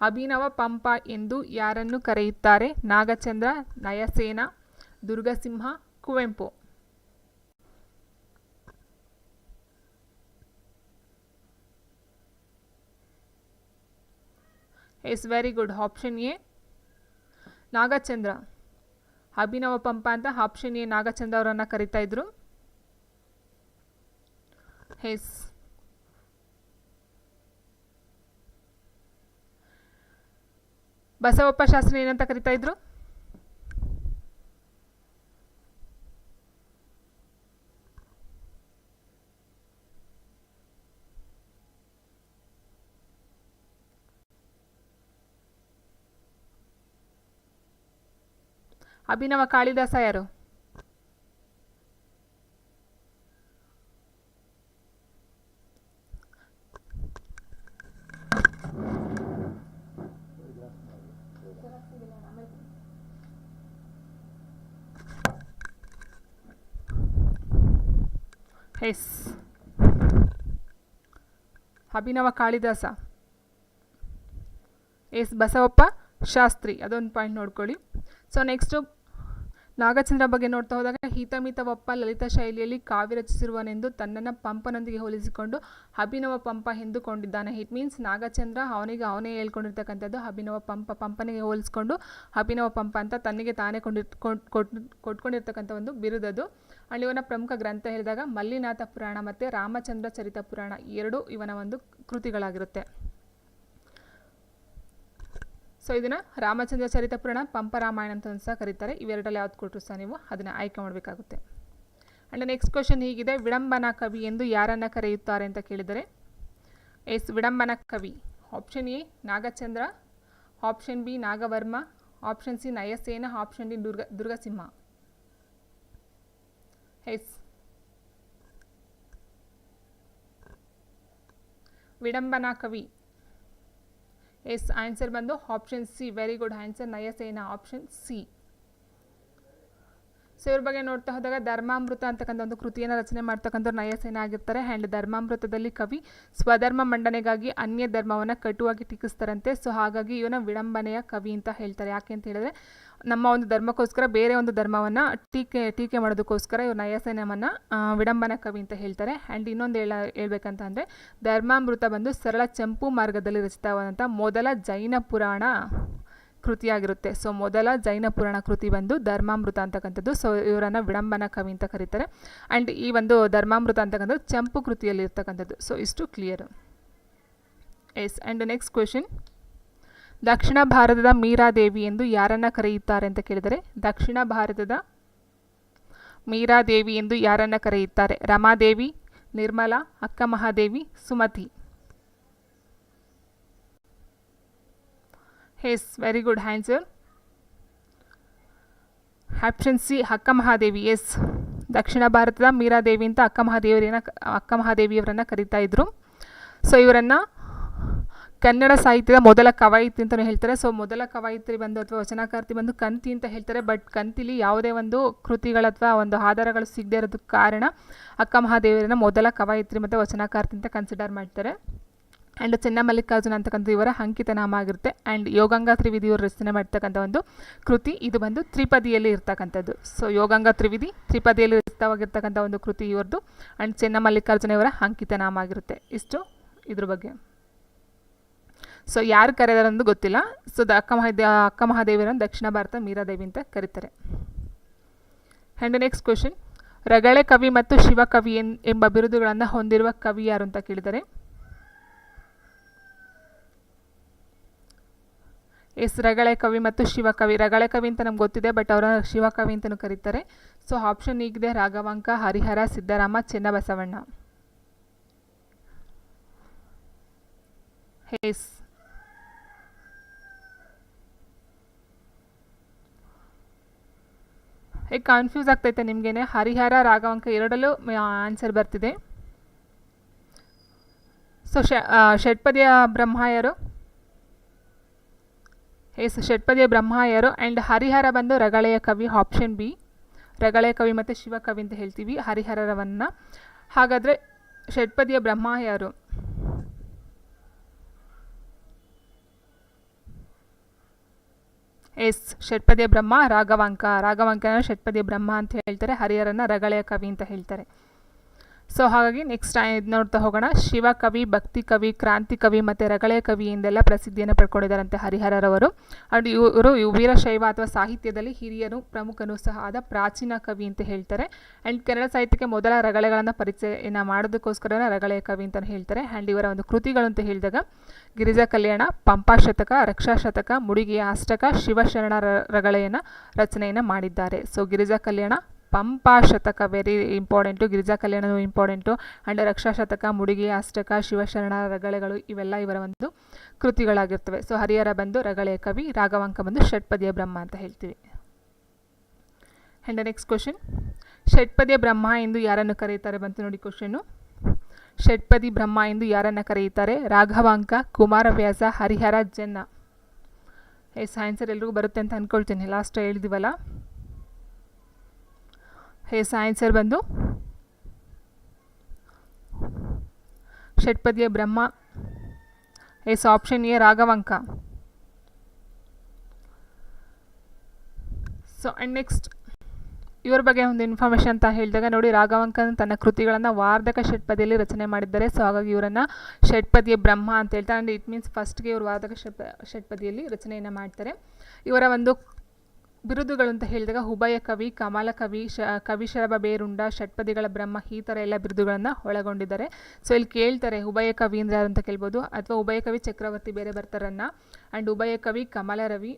ಅಭಿನವ ಪಂಪ ಎಂದು ಯಾರನ್ನು ಕರೆಯುತ್ತಾರೆ? Nagachandra, Nayasena, Durgasimha, Kuvempu. Very good. Option A Nagachandra. ಅಭಿನವ ಪಂಪ ಅಂತ ಆಪ್ಷನ್ ಎ ನಾಗಚಂದ್ರ ಅವರನ್ನು ಕರಿತಾ ಇದ್ರು. ಬಸವಪ್ಪ ಶಾಸ್ತ್ರಿ ಏನಂತ ಕರಿತಾ ಇದ್ರು? ಅಭಿನವ ಕಾಳಿದಾಸ ಯಾರು? ಅಭಿನವ ಕಾಳಿದಾಸ. ಬಸವಪ್ಪ ಶಾಸ್ತ್ರಿ. ಅದೊಂದು ಪಾಯಿಂಟ್ ನೋಡ್ಕೊಳ್ಳಿ. ಸೊ ನೆಕ್ಸ್ಟು ನಾಗಚಂದ್ರ ಬಗ್ಗೆ ನೋಡ್ತಾ ಹೋದಾಗ ಹಿತಮಿತವಪ್ಪ ಲಲಿತ ಶೈಲಿಯಲ್ಲಿ ಕಾವ್ಯ ರಚಿಸಿರುವನೆಂದು ತನ್ನನ್ನು ಪಂಪನೊಂದಿಗೆ ಹೋಲಿಸಿಕೊಂಡು ಅಭಿನವ ಪಂಪ ಎಂದುಕೊಂಡಿದ್ದಾನೆ. ಇಟ್ ಮೀನ್ಸ್ ನಾಗಚಂದ್ರ ಅವನೇ ಹೇಳ್ಕೊಂಡಿರ್ತಕ್ಕಂಥದ್ದು ಅಭಿನವ ಪಂಪನಿಗೆ ಹೋಲಿಸ್ಕೊಂಡು ಅಭಿನವ ಪಂಪ ಅಂತ ತನ್ನಿಗೆ ತಾನೇ ಕೊಟ್ಕೊಂಡಿರ್ತಕ್ಕಂಥ ಒಂದು ಬಿರುದದು. ಆ್ಯಂಡ್ ಇವನ ಪ್ರಮುಖ ಗ್ರಂಥ ಹೇಳಿದಾಗ ಮಲ್ಲಿನಾಥ ಪುರಾಣ ಮತ್ತು ರಾಮಚಂದ್ರ ಚರಿತ ಪುರಾಣ ಎರಡೂ ಇವನ ಒಂದು ಕೃತಿಗಳಾಗಿರುತ್ತೆ. ಸೊ ಇದನ್ನು ರಾಮಚಂದ್ರ ಚರಿತ ಪುರಾಣ ಪಂಪರಾಮಾಯಣ ಅಂತ ಸಹ ಕರೀತಾರೆ. ಇವೆರಡಲ್ಲಿ ಯಾವ್ದು ಕೊಟ್ಟರು ಸಹ ನೀವು ಅದನ್ನು ಆಯ್ಕೆ ಮಾಡಬೇಕಾಗುತ್ತೆ. ಆ್ಯಂಡ್ ನೆಕ್ಸ್ಟ್ ಕ್ವಶನ್ ಹೀಗಿದೆ, ವಿಡಂಬನಾ ಕವಿ ಎಂದು ಯಾರನ್ನು ಕರೆಯುತ್ತಾರೆ ಅಂತ ಕೇಳಿದರೆ ವಿಡಂಬನಾ ಕವಿ option A Nagachandra, option B Nagavarma, option C Nayasena, option D Durgasimha. ವಿಡಂಬನಾ ಕವಿ ಆನ್ಸರ್ ಬಂದು option C. Very good answer, Nayasena, option C. So ಇವ್ರ ಬಗ್ಗೆ ನೋಡ್ತಾ ಹೋದಾಗ ಧರ್ಮಾಮೃತ ಅಂತಕ್ಕಂಥ ಒಂದು ಕೃತಿಯನ್ನು ರಚನೆ ಮಾಡ್ತಕ್ಕಂಥವ್ರು ನಯಸೇನ ಆಗಿರ್ತಾರೆ. ಆ್ಯಂಡ್ ಧರ್ಮಾಮೃತದಲ್ಲಿ ಕವಿ ಸ್ವಧರ್ಮ ಮಂಡನೆಗಾಗಿ ಅನ್ಯ ಧರ್ಮವನ್ನು ಕಟುವಾಗಿ ಟೀಕಿಸ್ತಾರಂತೆ. ಸೊ ಹಾಗಾಗಿ ಇವನ ವಿಡಂಬನೆಯ ಕವಿ ಅಂತ ಹೇಳ್ತಾರೆ. ಯಾಕೆ ಅಂತ ಹೇಳಿದ್ರೆ ನಮ್ಮ ಒಂದು ಧರ್ಮಕ್ಕೋಸ್ಕರ ಬೇರೆ ಒಂದು ಧರ್ಮವನ್ನು ಟೀಕೆ ಮಾಡೋದಕ್ಕೋಸ್ಕರ ಇವ್ರು ನಯಸೇನವನ್ನು ವಿಡಂಬನಾ ಕವಿ ಅಂತ ಹೇಳ್ತಾರೆ. ಆ್ಯಂಡ್ ಇನ್ನೊಂದು ಹೇಳ್ಬೇಕಂತ ಅಂದರೆ ಧರ್ಮಾಮೃತ ಬಂದು ಸರಳ ಚಂಪು ಮಾರ್ಗದಲ್ಲಿ ರಚಿತವಾದಂಥ ಮೊದಲ ಜೈನ ಪುರಾಣ ಕೃತಿಯಾಗಿರುತ್ತೆ. ಸೊ ಮೊದಲ ಜೈನ ಪುರಾಣ ಕೃತಿ ಬಂದು ಧರ್ಮಾಮೃತ ಅಂತಕ್ಕಂಥದ್ದು. ಸೊ ಇವರನ್ನು ವಿಡಂಬನಾ ಕವಿ ಅಂತ ಕರೀತಾರೆ. ಆ್ಯಂಡ್ ಈ ಒಂದು ಧರ್ಮಾಮೃತ ಅಂತಕ್ಕಂಥದ್ದು ಚಂಪು ಕೃತಿಯಲ್ಲಿ ಇರ್ತಕ್ಕಂಥದ್ದು. ಸೊ ಇಷ್ಟು ಕ್ಲಿಯರ್. ಆ್ಯಂಡ್ ನೆಕ್ಸ್ಟ್ ಕ್ವೆಶನ್, ದಕ್ಷಿಣ ಭಾರತದ ಮೀರಾದೇವಿ ಎಂದು ಯಾರನ್ನು ಕರೆಯುತ್ತಾರೆ ಅಂತ ಕೇಳಿದರೆ ದಕ್ಷಿಣ ಭಾರತದ ಮೀರಾದೇವಿ ಎಂದು ಯಾರನ್ನು ಕರೆಯುತ್ತಾರೆ? Ramadevi, Nirmala, Akka Mahadevi, Sumati. Very good answer, option C Akka Mahadevi. ದಕ್ಷಿಣ ಭಾರತದ ಮೀರಾದೇವಿ ಅಂತ ಅಕ್ಕ ಮಹಾದೇವಿಯವರನ್ನು ಕರೀತಾ ಇದ್ರು. ಸೊ ಇವರನ್ನು ಕನ್ನಡ ಸಾಹಿತ್ಯದ ಮೊದಲ ಕವಯಿತ್ರಿ ಅಂತಲೂ ಹೇಳ್ತಾರೆ. ಸೊ ಮೊದಲ ಕವಯಿತ್ರಿ ಬಂದು ಅಥವಾ ವಚನಕಾರ್ತಿ ಬಂದು ಕಂತಿ ಅಂತ ಹೇಳ್ತಾರೆ. ಬಟ್ ಕಂತಿಲಿ ಯಾವುದೇ ಒಂದು ಕೃತಿಗಳು ಅಥವಾ ಒಂದು ಆಧಾರಗಳು ಸಿಗದೇ ಇರೋದಕ್ಕೆ ಕಾರಣ ಅಕ್ಕ ಮಹಾದೇವಿಯರನ್ನ ಮೊದಲ ಕವಯಿತ್ರಿ ಮತ್ತು ವಚನಕಾರ್ತಿ ಅಂತ ಕನ್ಸಿಡರ್ ಮಾಡ್ತಾರೆ. ಆ್ಯಂಡ್ ಚೆನ್ನಮಲ್ಲಿಕಾರ್ಜುನ ಅಂತಕ್ಕಂಥ ಇವರ ಅಂಕಿತ ನಾಮ ಆಗಿರುತ್ತೆ. ಆ್ಯಂಡ್ ಯೋಗಂಗ ತ್ರಿವಿಧಿಯವರು ರಚನೆ ಮಾಡ್ತಕ್ಕಂಥ ಒಂದು ಕೃತಿ ಇದು ಬಂದು ತ್ರಿಪದಿಯಲ್ಲಿ ಇರ್ತಕ್ಕಂಥದ್ದು. ಸೊ ಯೋಗಂಗ ತ್ರಿಪದಿಯಲ್ಲಿ ರಚಿತವಾಗಿರ್ತಕ್ಕಂಥ ಒಂದು ಕೃತಿ ಇವ್ರದ್ದು. ಆ್ಯಂಡ್ ಚೆನ್ನಮಲ್ಲಿಕಾರ್ಜುನ ಇವರ ಅಂಕಿತ ನಾಮ ಆಗಿರುತ್ತೆ. ಇಷ್ಟು ಇದ್ರ ಬಗ್ಗೆ. ಸೊ ಯಾರು ಕರೆದಾರಂದು ಗೊತ್ತಿಲ್ಲ. ಸೊ ಅಕ್ಕ ಮಹಾದೇವಿಯರನ್ನು ದಕ್ಷಿಣ ಭಾರತ ಮೀರಾದೇವಿ ಅಂತ ಕರೀತಾರೆ. ಆ್ಯಂಡ್ ನೆಕ್ಸ್ಟ್ ಕ್ವೆಶನ್, ರಗಳೆ ಕವಿ ಮತ್ತು ಶಿವಕವಿ ಎಂಬ ಬಿರುದುಗಳನ್ನು ಹೊಂದಿರುವ ಕವಿ ಯಾರು ಅಂತ ಕೇಳಿದರೆ ರಗಳೆ ಕವಿ ಮತ್ತು ಶಿವಕವಿ. ರಗಳೆ ಕವಿ ಅಂತ ನಮ್ಗೆ ಗೊತ್ತಿದೆ, ಬಟ್ ಅವರ ಶಿವಕವಿ ಅಂತಲೂ ಕರೀತಾರೆ. ಸೊ ಆಪ್ಷನ್ ಈಗಿದೆ ರಾಘವಾಂಕ, ಹರಿಹರ, ಸಿದ್ದರಾಮ, ಚೆನ್ನಬಸವಣ್ಣ. ಕನ್ಫ್ಯೂಸ್ ಆಗ್ತೈತೆ ನಿಮಗೇನೆ. ಹರಿಹರ, ರಾಘವಾಂಕ ಎರಡಲ್ಲೂ ಆನ್ಸರ್ ಬರ್ತಿದೆ. ಸೊ ಷಟ್ಪದಿಯ ಬ್ರಹ್ಮ ಯಾರು? ಷಟ್ಪದಿಯ ಬ್ರಹ್ಮ ಯಾರು? ಆ್ಯಂಡ್ ಹರಿಹರ ಬಂದು ರಗಳೆಯ ಕವಿ, ಆಪ್ಷನ್ ಬಿ. ರಗಳೆಯ ಕವಿ ಮತ್ತು ಶಿವಕವಿ ಅಂತ ಹೇಳ್ತೀವಿ ಹರಿಹರವನ್ನು. ಹಾಗಾದರೆ ಷಟ್ಪದಿಯ ಬ್ರಹ್ಮ ಯಾರು? ಷಟ್ಪದಿಯ ಬ್ರಹ್ಮ ರಾಘವಾಂಕನ ಷಟ್ಪದಿಯ ಬ್ರಹ್ಮ ಅಂತ ಹೇಳ್ತಾರೆ. ಹರಿಹರನ ರಗಳೆಯ ಕವಿ ಅಂತ ಹೇಳ್ತಾರೆ. ಸೊ ಹಾಗಾಗಿ ನೆಕ್ಸ್ಟ್ ಇದು ನೋಡ್ತಾ ಹೋಗೋಣ. ಶಿವಕವಿ, ಭಕ್ತಿ ಕವಿ, ಕ್ರಾಂತಿ ಕವಿ ಮತ್ತು ರಗಳೆಯ ಕವಿ ಎಂದೆಲ್ಲ ಪ್ರಸಿದ್ಧಿಯನ್ನು ಪಡ್ಕೊಂಡಿದ್ದಾರಂತೆ ಹರಿಹರರವರು. ಆ್ಯಂಡ್ ಇವರು ವೀರಶೈವ ಅಥವಾ ಸಾಹಿತ್ಯದಲ್ಲಿ ಹಿರಿಯರು ಪ್ರಮುಖನೂ ಸಹ ಆದ ಪ್ರಾಚೀನ ಕವಿ ಅಂತ ಹೇಳ್ತಾರೆ. ಆ್ಯಂಡ್ ಕನ್ನಡ ಸಾಹಿತ್ಯಕ್ಕೆ ಮೊದಲ ರಗಳೆಗಳನ್ನು ಪರಿಚಯನ ಮಾಡೋದಕ್ಕೋಸ್ಕರ ರಗಳೆಯ ಕವಿ ಅಂತ ಹೇಳ್ತಾರೆ. ಆ್ಯಂಡ್ ಇವರ ಒಂದು ಕೃತಿಗಳು ಅಂತ ಹೇಳಿದಾಗ ಗಿರಿಜಾ ಕಲ್ಯಾಣ, ಪಂಪಾಶತಕ, ರಕ್ಷಾಶತಕ, ಮುಡಿಗೆಯ ಅಷ್ಟಕ, ಶಿವಶರಣ ರಗಳೆಯನ್ನು ರಚನೆಯನ್ನು ಮಾಡಿದ್ದಾರೆ. So Girija Kalyana, Pampashataka very important, Girija ಕಲ್ಯಾಣವು ಇಂಪಾರ್ಟೆಂಟು. ಆ್ಯಂಡ್ ರಕ್ಷಾಶತಕ, ಮುಡಿಗೆಯ ಅಷ್ಟಕ, ಶಿವಶರಣ ರಗಳೆಗಳು ಇವೆಲ್ಲ ಇವರ ಒಂದು ಕೃತಿಗಳಾಗಿರ್ತವೆ. ಸೊ ಹರಿಹರ ಬಂದು ರಗಳೆಯ ಕವಿ, ರಾಘವಾಂಕ ಬಂದು ಷಟ್ಪದಿಯ ಬ್ರಹ್ಮ ಅಂತ ಹೇಳ್ತೀವಿ. ಆ್ಯಂಡ್ ನೆಕ್ಸ್ಟ್ ಕ್ವಶನ್, ಷಟ್ಪದಿಯ ಬ್ರಹ್ಮ ಎಂದು ಯಾರನ್ನು ಕರೆಯುತ್ತಾರೆ ಬಂತು ನೋಡಿ ಕ್ವಶನ್ನು. ಷಟ್ಪದಿ ಬ್ರಹ್ಮ ಎಂದು ಯಾರನ್ನು ಕರೆಯುತ್ತಾರೆ? ರಾಘವಾಂಕ, ಕುಮಾರವ್ಯಾಸ, ಹರಿಹರ, ಜನ್ನ. ಆನ್ಸರ್ ಎಲ್ರಿಗೂ ಬರುತ್ತೆ ಅಂತ ಅಂದ್ಕೊಳ್ತೀನಿ, ಲಾಸ್ಟ್ ಹೇಳಿದಿವಲ್ಲ. ಆನ್ಸರ್ ಬಂದು ಷಟ್ಪದಿಯ ಬ್ರಹ್ಮ. Option A Raghavanka. So and next ಇವರ ಬಗ್ಗೆ ಒಂದು ಇನ್ಫಾರ್ಮೇಷನ್ ಅಂತ ಹೇಳಿದಾಗ ನೋಡಿ, ರಾಘವಾಂಕನ್ ತನ್ನ ಕೃತಿಗಳನ್ನು ವಾರ್ಧಕ ಷಟ್ಪದಿಯಲ್ಲಿ ರಚನೆ ಮಾಡಿದ್ದಾರೆ. ಸೊ ಹಾಗಾಗಿ ಇವರನ್ನು ಷಟ್ಪದಿಯ ಬ್ರಹ್ಮ ಅಂತ ಹೇಳ್ತಾರೆ. ಆ್ಯಂಡ್ ಇಟ್ ಮೀನ್ಸ್ ಫಸ್ಟ್ಗೆ ಇವರು ವಾರ್ಧಕ ಷಟ್ಪದಿಯಲ್ಲಿ ರಚನೆಯನ್ನು ಮಾಡ್ತಾರೆ. ಇವರ ಒಂದು ಬಿರುದುಗಳು ಅಂತ ಹೇಳಿದಾಗ ಉಭಯ ಕವಿ, ಕಮಲ ಕವಿ, ಕವಿಶರಭ ಬೇರುಂಡ, ಷಟ್ಪದಿಗಳ ಬ್ರಹ್ಮ, ಈ ಥರ ಎಲ್ಲ ಬಿರುದುಗಳನ್ನು ಒಳಗೊಂಡಿದ್ದಾರೆ. ಸೊ ಇಲ್ಲಿ ಕೇಳ್ತಾರೆ ಉಭಯ ಕವಿ ಅಂದರೆ ಯಾರು ಅಂತ ಕೇಳ್ಬೋದು, ಅಥವಾ ಉಭಯ ಕವಿ ಚಕ್ರವರ್ತಿ ಬೇರೆ ಬರ್ತಾರನ್ನ. ಆ್ಯಂಡ್ ಉಭಯ ಕವಿ ಕಮಲ ರವಿ,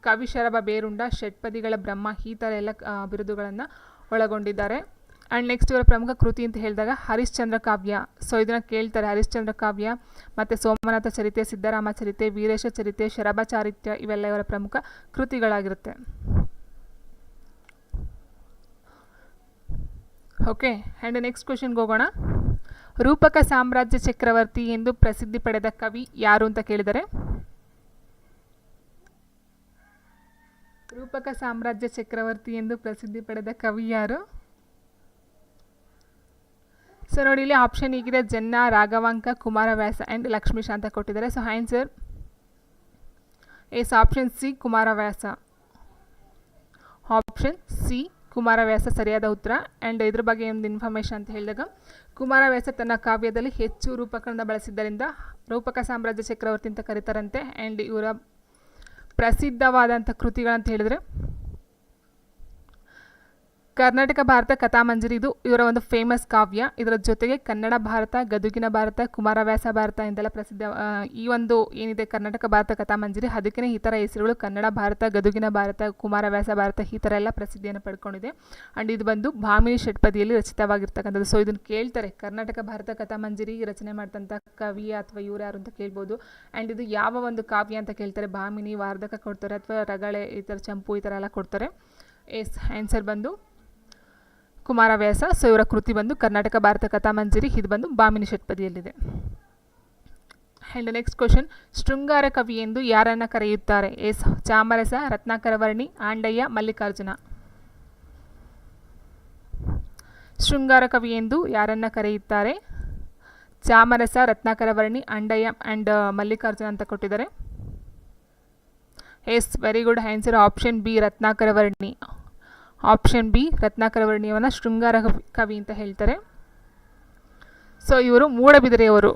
ಕವಿಶರಭ ಬೇರುಂಡ, ಷಟ್ಪದಿಗಳ ಬ್ರಹ್ಮ, ಈ ಥರ ಎಲ್ಲ ಬಿರುದುಗಳನ್ನು ಒಳಗೊಂಡಿದ್ದಾರೆ. ಆ್ಯಂಡ್ ನೆಕ್ಸ್ಟ್ ಇವರ ಪ್ರಮುಖ ಕೃತಿ ಅಂತ ಹೇಳಿದಾಗ ಹರಿಶ್ಚಂದ್ರ ಕಾವ್ಯ. ಸೊ ಇದನ್ನು ಕೇಳ್ತಾರೆ, ಹರಿಶ್ಚಂದ್ರ ಕಾವ್ಯ ಮತ್ತು ಸೋಮನಾಥ ಚರಿತೆ, ಸಿದ್ದರಾಮ ಚರಿತೆ, ವೀರೇಶ ಚರಿತೆ, ಶರಭ ಚಾರಿತ್ರ್ಯ, ಇವೆಲ್ಲ ಇವರ ಪ್ರಮುಖ ಕೃತಿಗಳಾಗಿರುತ್ತೆ. ಓಕೆ, ಆ್ಯಂಡ್ ನೆಕ್ಸ್ಟ್ ಕ್ವೆಶನ್ಗೆ ಹೋಗೋಣ. ರೂಪಕ ಸಾಮ್ರಾಜ್ಯ ಚಕ್ರವರ್ತಿ ಎಂದು ಪ್ರಸಿದ್ಧಿ ಪಡೆದ ಕವಿ ಯಾರು ಅಂತ ಕೇಳಿದರೆ, ರೂಪಕ ಸಾಮ್ರಾಜ್ಯ ಚಕ್ರವರ್ತಿ ಎಂದು ಪ್ರಸಿದ್ಧಿ ಪಡೆದ ಕವಿ ಯಾರು? ಸೊ ನೋಡಿ, ಇಲ್ಲಿ ಆಪ್ಷನ್ ಹೀಗಿದೆ: ಜನ್ನ, ರಾಘವಾಂಕ, ಕುಮಾರವ್ಯಾಸ ಆ್ಯಂಡ್ ಲಕ್ಷ್ಮೀಶ ಅಂತ ಕೊಟ್ಟಿದ್ದಾರೆ. So answer is option C Kumaravyasa. Option C Kumaravyasa ಸರಿಯಾದ ಉತ್ತರ. ಆ್ಯಂಡ್ ಇದ್ರ ಬಗ್ಗೆ ಒಂದು ಇನ್ಫಾರ್ಮೇಷನ್ ಅಂತ ಹೇಳಿದಾಗ, ಕುಮಾರವ್ಯಾಸ ತನ್ನ ಕಾವ್ಯದಲ್ಲಿ ಹೆಚ್ಚು ರೂಪಕಗಳನ್ನು ಬಳಸಿದ್ದರಿಂದ ರೂಪಕ ಸಾಮ್ರಾಜ್ಯ ಚಕ್ರವರ್ತಿ ಅಂತ ಕರೀತಾರಂತೆ. ಆ್ಯಂಡ್ ಇವರ ಪ್ರಸಿದ್ಧವಾದಂಥ ಕೃತಿಗಳಂತ ಹೇಳಿದರೆ ಕರ್ನಾಟಕ ಭಾರತ ಕಥಾಮಂಜರಿ, ಇದು ಇವರ ಒಂದು ಫೇಮಸ್ ಕಾವ್ಯ. ಇದರ ಜೊತೆಗೆ ಕನ್ನಡ ಭಾರತ, ಗದುಗಿನ ಭಾರತ, ಕುಮಾರವ್ಯಾಸ ಭಾರತ ಎಂದೆಲ್ಲ ಪ್ರಸಿದ್ಧ. ಈ ಒಂದು ಏನಿದೆ ಕರ್ನಾಟಕ ಭಾರತ ಕಥಾಮಂಜರಿ, ಅದಕ್ಕೇ ಈ ಥರ ಹೆಸರುಗಳು ಕನ್ನಡ ಭಾರತ, ಗದುಗಿನ ಭಾರತ, ಕುಮಾರವ್ಯಾಸ ಭಾರತ, ಈ ಥರ ಎಲ್ಲ ಪ್ರಸಿದ್ಧಿಯನ್ನು ಪಡ್ಕೊಂಡಿದೆ. ಆ್ಯಂಡ್ ಇದು ಬಂದು ಭಾಮಿನಿ ಷಟ್ಪದಿಯಲ್ಲಿ ರಚಿತವಾಗಿರ್ತಕ್ಕಂಥದ್ದು. ಸೊ ಇದನ್ನು ಕೇಳ್ತಾರೆ, ಕರ್ನಾಟಕ ಭಾರತ ಕಥಾಮಂಜರಿ ರಚನೆ ಮಾಡಿದಂಥ ಕವಿ ಅಥವಾ ಇವ್ರು ಯಾರು ಅಂತ ಕೇಳ್ಬೋದು. ಆ್ಯಂಡ್ ಇದು ಯಾವ ಒಂದು ಕಾವ್ಯ ಅಂತ ಕೇಳ್ತಾರೆ, ಭಾಮಿನಿ, ವಾರ್ಧಕ ಕೊಡ್ತಾರೆ, ಅಥವಾ ರಗಳೆ, ಈ ಥರ ಚಂಪು, ಈ ಥರ ಎಲ್ಲ ಕೊಡ್ತಾರೆ. ಎಸ್ ಆನ್ಸರ್ ಬಂದು ಕುಮಾರವ್ಯಾಸ. ಸೊ ಇವರ ಕೃತಿ ಬಂದು ಕರ್ನಾಟಕ ಭಾರತ ಕಥಾಮಂಜರಿ, ಇದು ಬಂದು ಭಾಮಿನಿ ಷಟ್ಪದಿಯಲ್ಲಿದೆ. ಆ್ಯಂಡ್ ನೆಕ್ಸ್ಟ್ ಕ್ವೆಶನ್, ಶೃಂಗಾರ ಕವಿ ಎಂದು ಯಾರನ್ನು ಕರೆಯುತ್ತಾರೆ? ಎಸ್ ಚಾಮರಸ, ರತ್ನಾಕರವರ್ಣಿ, ಆಂಡಯ್ಯ, ಮಲ್ಲಿಕಾರ್ಜುನ. ಶೃಂಗಾರ ಕವಿ ಎಂದು ಯಾರನ್ನು ಕರೆಯುತ್ತಾರೆ? ಚಾಮರಸ, ರತ್ನಾಕರವರ್ಣಿ, ಆಂಡಯ್ಯ ಆ್ಯಂಡ್ ಮಲ್ಲಿಕಾರ್ಜುನ ಅಂತ ಕೊಟ್ಟಿದ್ದಾರೆ. Yes very good answer option B Ratnakaravarni. Option B ರತ್ನಾಕರವರ್ಣಿಯವನ್ನ ಶೃಂಗಾರ ಕವಿ ಅಂತ ಹೇಳ್ತಾರೆ. ಸೊ ಇವರು ಮೂಡಬಿದಿರೆಯವರು.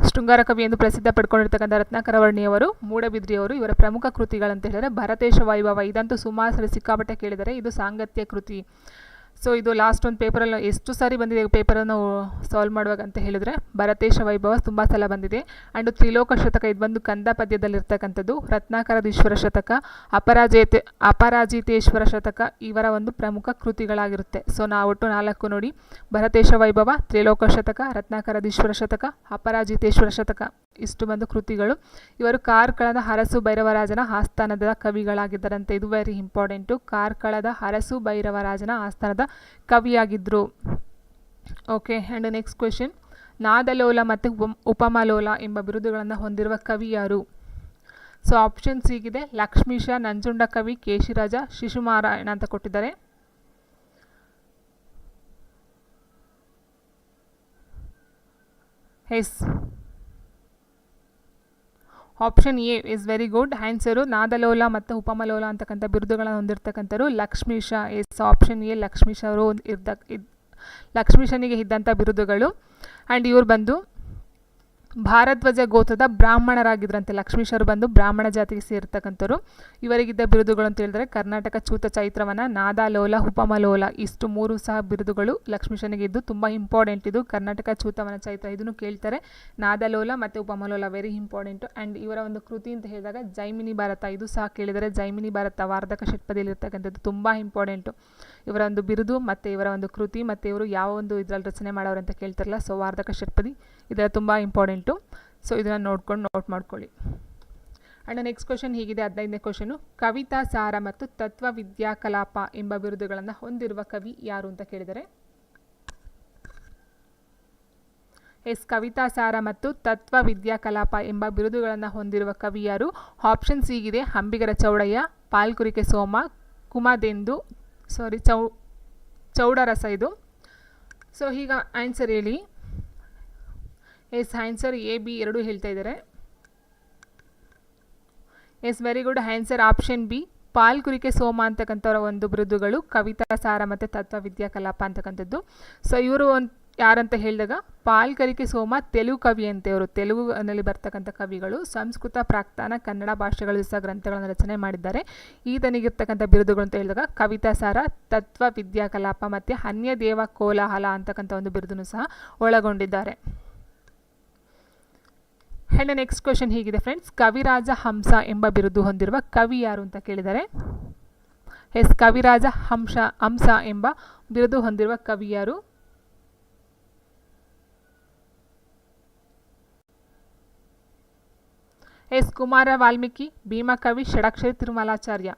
ಶೃಂಗಾರ ಕವಿ ಎಂದು ಪ್ರಸಿದ್ಧ ಪಡ್ಕೊಂಡಿರ್ತಕ್ಕಂಥ ರತ್ನಾಕರವರ್ಣಿಯವರು ಮೂಡಬಿದ್ರಿಯವರು. ಇವರ ಪ್ರಮುಖ ಕೃತಿಗಳಂತ ಹೇಳಿದರೆ ಭರತೇಶ ವೈಭವ, ಇದಂತೂ ಸುಮಾರು ಸರಿ ಸಿಕ್ಕಾಪಟ್ಟೆ ಕೇಳಿದರೆ. ಇದು ಸಾಂಗತ್ಯ ಕೃತಿ. ಸೊ ಇದು ಲಾಸ್ಟ್ ಒಂದು ಪೇಪರಲ್ಲಿ ಎಷ್ಟು ಸಾರಿ ಬಂದಿದೆ ಪೇಪರನ್ನು ಸಾಲ್ವ್ ಮಾಡುವಾಗ ಅಂತ ಹೇಳಿದರೆ, ಭರತೇಶ ವೈಭವ ತುಂಬ ಸಲ ಬಂದಿದೆ. ಆ್ಯಂಡ್ ತ್ರಿಲೋಕ ಶತಕ, ಇದು ಬಂದು ಕಂದ ಪದ್ಯದಲ್ಲಿರ್ತಕ್ಕಂಥದ್ದು. ರತ್ನಾಕರದೀಶ್ವರ ಶತಕ, ಅಪರಾಜಿತೇಶ್ವರ ಶತಕ ಇವರ ಒಂದು ಪ್ರಮುಖ ಕೃತಿಗಳಾಗಿರುತ್ತೆ. ಸೊ ನಾವು ಒಟ್ಟು 4 ನೋಡಿ: ಭರತೇಶ ವೈಭವ, ತ್ರಿಲೋಕ ಶತಕ, ರತ್ನಾಕರದೀಶ್ವರ ಶತಕ, ಅಪರಾಜಿತೇಶ್ವರ ಶತಕ, ಇಷ್ಟು ಬಂದು ಕೃತಿಗಳು. ಇವರು ಕಾರ್ಕಳದ ಅರಸು ಭೈರವರಾಜನ ಆಸ್ಥಾನದ ಕವಿಗಳಾಗಿದ್ದರಂತೆ. ಇದು ವೆರಿ ಇಂಪಾರ್ಟೆಂಟು. ಕಾರ್ಕಳದ ಅರಸು ಭೈರವರಾಜನ ಆಸ್ಥಾನದ ಕವಿಯಾಗಿದ್ದರು. ಓಕೆ, ಆ್ಯಂಡ್ ನೆಕ್ಸ್ಟ್ ಕ್ವೆಶನ್, ನಾದಲೋಲ ಮತ್ತು ಉಪಮಲೋಲ ಎಂಬ ಬಿರುದುಗಳನ್ನು ಹೊಂದಿರುವ ಕವಿ ಯಾರು? ಸೊ ಆಪ್ಷನ್ಸ್ ಹೀಗಿದೆ: ಲಕ್ಷ್ಮೀಶ, ನಂಜುಂಡ ಕವಿ, ಕೇಶಿರಾಜ, ಶಿಶುನಾರಾಯಣ ಅಂತ ಕೊಟ್ಟಿದ್ದಾರೆ. Yes option A is very good answer. ನಾದಲೋಲ ಮತ್ತು ಉಪಮಲೋಲ ಅಂತಕ್ಕಂಥ ಬಿರುದುಗಳನ್ನು ಹೊಂದಿರತಕ್ಕಂಥರು Lakshmisha. Yes option A Lakshmisha ಅವರು ಲಕ್ಷ್ಮೀಶನಿಗೆ ಇದ್ದಂಥ ಬಿರುದುಗಳು. ಆ್ಯಂಡ್ ಇವ್ರು ಬಂದು ಭಾರದ್ವಾಜ ಗೋತ್ರದ ಬ್ರಾಹ್ಮಣರಾಗಿದ್ದರಂತೆ. ಲಕ್ಷ್ಮೀಶರು ಬಂದು ಬ್ರಾಹ್ಮಣ ಜಾತಿಗೆ ಸೇರ್ತಕ್ಕಂಥವ್ರು. ಇವರಿಗಿದ್ದ ಬಿರುದುಗಳು ಅಂತ ಹೇಳಿದ್ರೆ ಕರ್ನಾಟಕ ಚೂತ ಚೈತ್ರವನ, ನಾದಲೋಲ, ಉಪಮಲೋಲ, ಇಷ್ಟು 3 ಸಹ ಬಿರುದುಗಳು ಲಕ್ಷ್ಮೀಶನಿಗೆ ಇದ್ದು ತುಂಬ ಇಂಪಾರ್ಟೆಂಟ್. ಇದು ಕರ್ನಾಟಕ ಚೂತವನ ಚೈತ್ರ, ಇದನ್ನು ಕೇಳ್ತಾರೆ. ನಾದಲೋಲ ಮತ್ತು ಉಪಮಲೋಲ ವೆರಿ ಇಂಪಾರ್ಟೆಂಟು. ಆ್ಯಂಡ್ ಇವರ ಒಂದು ಕೃತಿ ಅಂತ ಹೇಳಿದಾಗ ಜೈಮಿನಿ ಭಾರತ, ಇದು ಸಹ ಕೇಳಿದರೆ. ಜೈಮಿನಿ ಭಾರತ ವಾರ್ಧಕ ಷಟ್ಪದಿಯಲ್ಲಿರ್ತಕ್ಕಂಥದ್ದು ತುಂಬ ಇಂಪಾರ್ಟೆಂಟು. ಇವರ ಒಂದು ಬಿರುದು ಮತ್ತು ಇವರ ಒಂದು ಕೃತಿ ಮತ್ತು ಇವರು ಯಾವ ಒಂದು ಇದರಲ್ಲಿ ರಚನೆ ಮಾಡೋರು ಅಂತ ಕೇಳ್ತಾರಲ್ಲ, ಸೊ ವಾರ್ಧಕ ಷಟ್ಪದಿ ಇದೆಲ್ಲ ತುಂಬ ಇಂಪಾರ್ಟೆಂಟು. ಸೊ ಇದನ್ನು ನೋಟ್ ಮಾಡ್ಕೊಳ್ಳಿ. ಆ್ಯಂಡ್ ನೆಕ್ಸ್ಟ್ ಕ್ವೆಶನ್ ಹೀಗಿದೆ, 15ನೇ ಕ್ವೆಶನು, ಕವಿತಾ ಸಾರ ಮತ್ತು ತತ್ವ ವಿದ್ಯಾಕಲಾಪ ಎಂಬ ಬಿರುದುಗಳನ್ನು ಹೊಂದಿರುವ ಕವಿ ಯಾರು ಅಂತ ಕೇಳಿದರೆ, ಎಸ್ ಕವಿತಾ ಸಾರ ಮತ್ತು ತತ್ವ ವಿದ್ಯಾಕಲಾಪ ಎಂಬ ಬಿರುದುಗಳನ್ನು ಹೊಂದಿರುವ ಕವಿ ಯಾರು? ಆಪ್ಷನ್ಸ್ ಹೀಗಿದೆ: ಅಂಬಿಗರ ಚೌಡಯ್ಯ, ಪಾಲ್ಕುರಿಕೆ ಸೋಮ, ಕುಮದೆಂದು ಚೌಡರಸ ಇದು. ಸೊ ಈಗ ಆನ್ಸರ್ ಹೇಳಿ. ಎಸ್ ಆನ್ಸರ್ ಎ ಬಿ ಎರಡೂ ಹೇಳ್ತಾ ಇದ್ದಾರೆ. Yes very good answer option B Palkuriki Soma ಅಂತಕ್ಕಂಥವರ ಒಂದು ಬಿರುದುಗಳು ಕವಿತಾ ಸಾರ ಮತ್ತು ತತ್ವ ವಿದ್ಯಾ ಕಲಾಪ ಅಂತಕ್ಕಂಥದ್ದು. ಸೊ ಇವರು ಯಾರಂತ ಹೇಳಿದಾಗ ಪಾಲ್ಗರಿಕೆ ಸೋಮ ತೆಲುಗು ಕವಿ ಅಂತೆ. ಅವರು ತೆಲುಗುನಲ್ಲಿ ಬರ್ತಕ್ಕಂಥ ಕವಿಗಳು. ಸಂಸ್ಕೃತ, ಪ್ರಾಕ್ತನ, ಕನ್ನಡ ಭಾಷೆಗಳು ಸಹ ಗ್ರಂಥಗಳನ್ನು ರಚನೆ ಮಾಡಿದ್ದಾರೆ. ಈತನಿಗಿರ್ತಕ್ಕಂಥ ಬಿರುದುಗಳು ಅಂತ ಹೇಳಿದಾಗ ಕವಿತಾ ಸಾರ, ತತ್ವ ವಿದ್ಯಾ ಕಲಾಪ ಮತ್ತು ಅನ್ಯ ದೇವ ಕೋಲಾಹಲ ಅಂತಕ್ಕಂಥ ಒಂದು ಬಿರುದನ್ನು ಸಹ ಒಳಗೊಂಡಿದ್ದಾರೆ. ಆ್ಯಂಡ್ ನೆಕ್ಸ್ಟ್ ಕ್ವೆಶನ್ ಹೀಗಿದೆ ಫ್ರೆಂಡ್ಸ್, ಕವಿರಾಜ ಹಂಸ ಎಂಬ ಬಿರುದು ಹೊಂದಿರುವ ಕವಿ ಯಾರು ಅಂತ ಕೇಳಿದ್ದಾರೆ. ಎಸ್, ಕವಿರಾಜ ಹಂಸ ಎಂಬ ಬಿರುದು ಹೊಂದಿರುವ ಕವಿ ಯಾರು? ಎಸ್, ಕುಮಾರ ವಾಲ್ಮೀಕಿ, ಭೀಮಕವಿ, ಷಡಕ್ಷರಿ ತಿರುಮಲಾಚಾರ್ಯ.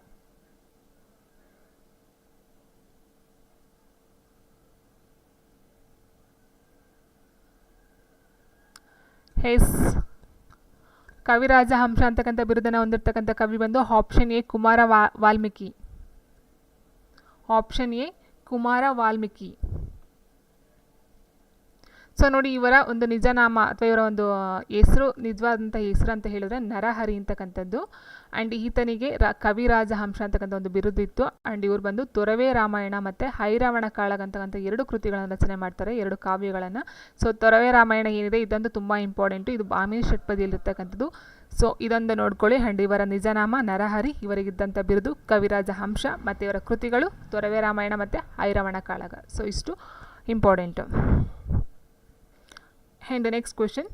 ಎಸ್, ಕವಿರಾಜ ಹಂಸ ಅಂತಕ್ಕಂಥ ಬಿರುದನ್ನು ಹೊಂದಿರತಕ್ಕಂಥ ಕವಿ ಬಂದು option A Kumara Valmiki. Option A Kumara Valmiki. So ನೋಡಿ, ಇವರ ಒಂದು ನಿಜನಾಮ ಅಥವಾ ಇವರ ಒಂದು ಹೆಸರು, ನಿಜವಾದಂಥ ಹೆಸರು ಅಂತ ಹೇಳಿದ್ರೆ ನರಹರಿ ಅಂತಕ್ಕಂಥದ್ದು. ಆ್ಯಂಡ್ ಈತನಿಗೆ ಕವಿರಾಜ ಹಂಸ ಅಂತಕ್ಕಂಥ ಒಂದು ಬಿರುದು ಇತ್ತು. ಆ್ಯಂಡ್ ಇವರು ಬಂದು ತೊರವೆ ರಾಮಾಯಣ ಮತ್ತು ಐರಾವಣ ಕಾಳಗ ಅಂತಕ್ಕಂಥ 2 ಕೃತಿಗಳನ್ನು ರಚನೆ ಮಾಡ್ತಾರೆ, 2 ಕಾವ್ಯಗಳನ್ನು. ಸೊ ತೊರವೆ ರಾಮಾಯಣ ಏನಿದೆ ಇದಂತೂ ತುಂಬ ಇಂಪಾರ್ಟೆಂಟು. ಇದು ಭಾಮಿನಿ ಷಟ್ಪದಿಯಲ್ಲಿರ್ತಕ್ಕಂಥದ್ದು. ಸೊ ಇದೊಂದು ನೋಡ್ಕೊಳ್ಳಿ. ಆ್ಯಂಡ್ ಇವರ ನಿಜನಾಮ ನರಹರಿ, ಇವರಿಗಿದ್ದಂಥ ಬಿರುದು ಕವಿರಾಜ ಹಂಸ, ಮತ್ತು ಇವರ ಕೃತಿಗಳು ತೊರವೆ ರಾಮಾಯಣ ಮತ್ತು ಐರಾವಣ ಕಾಳಗ. ಸೊ ಇಷ್ಟು important. And next question,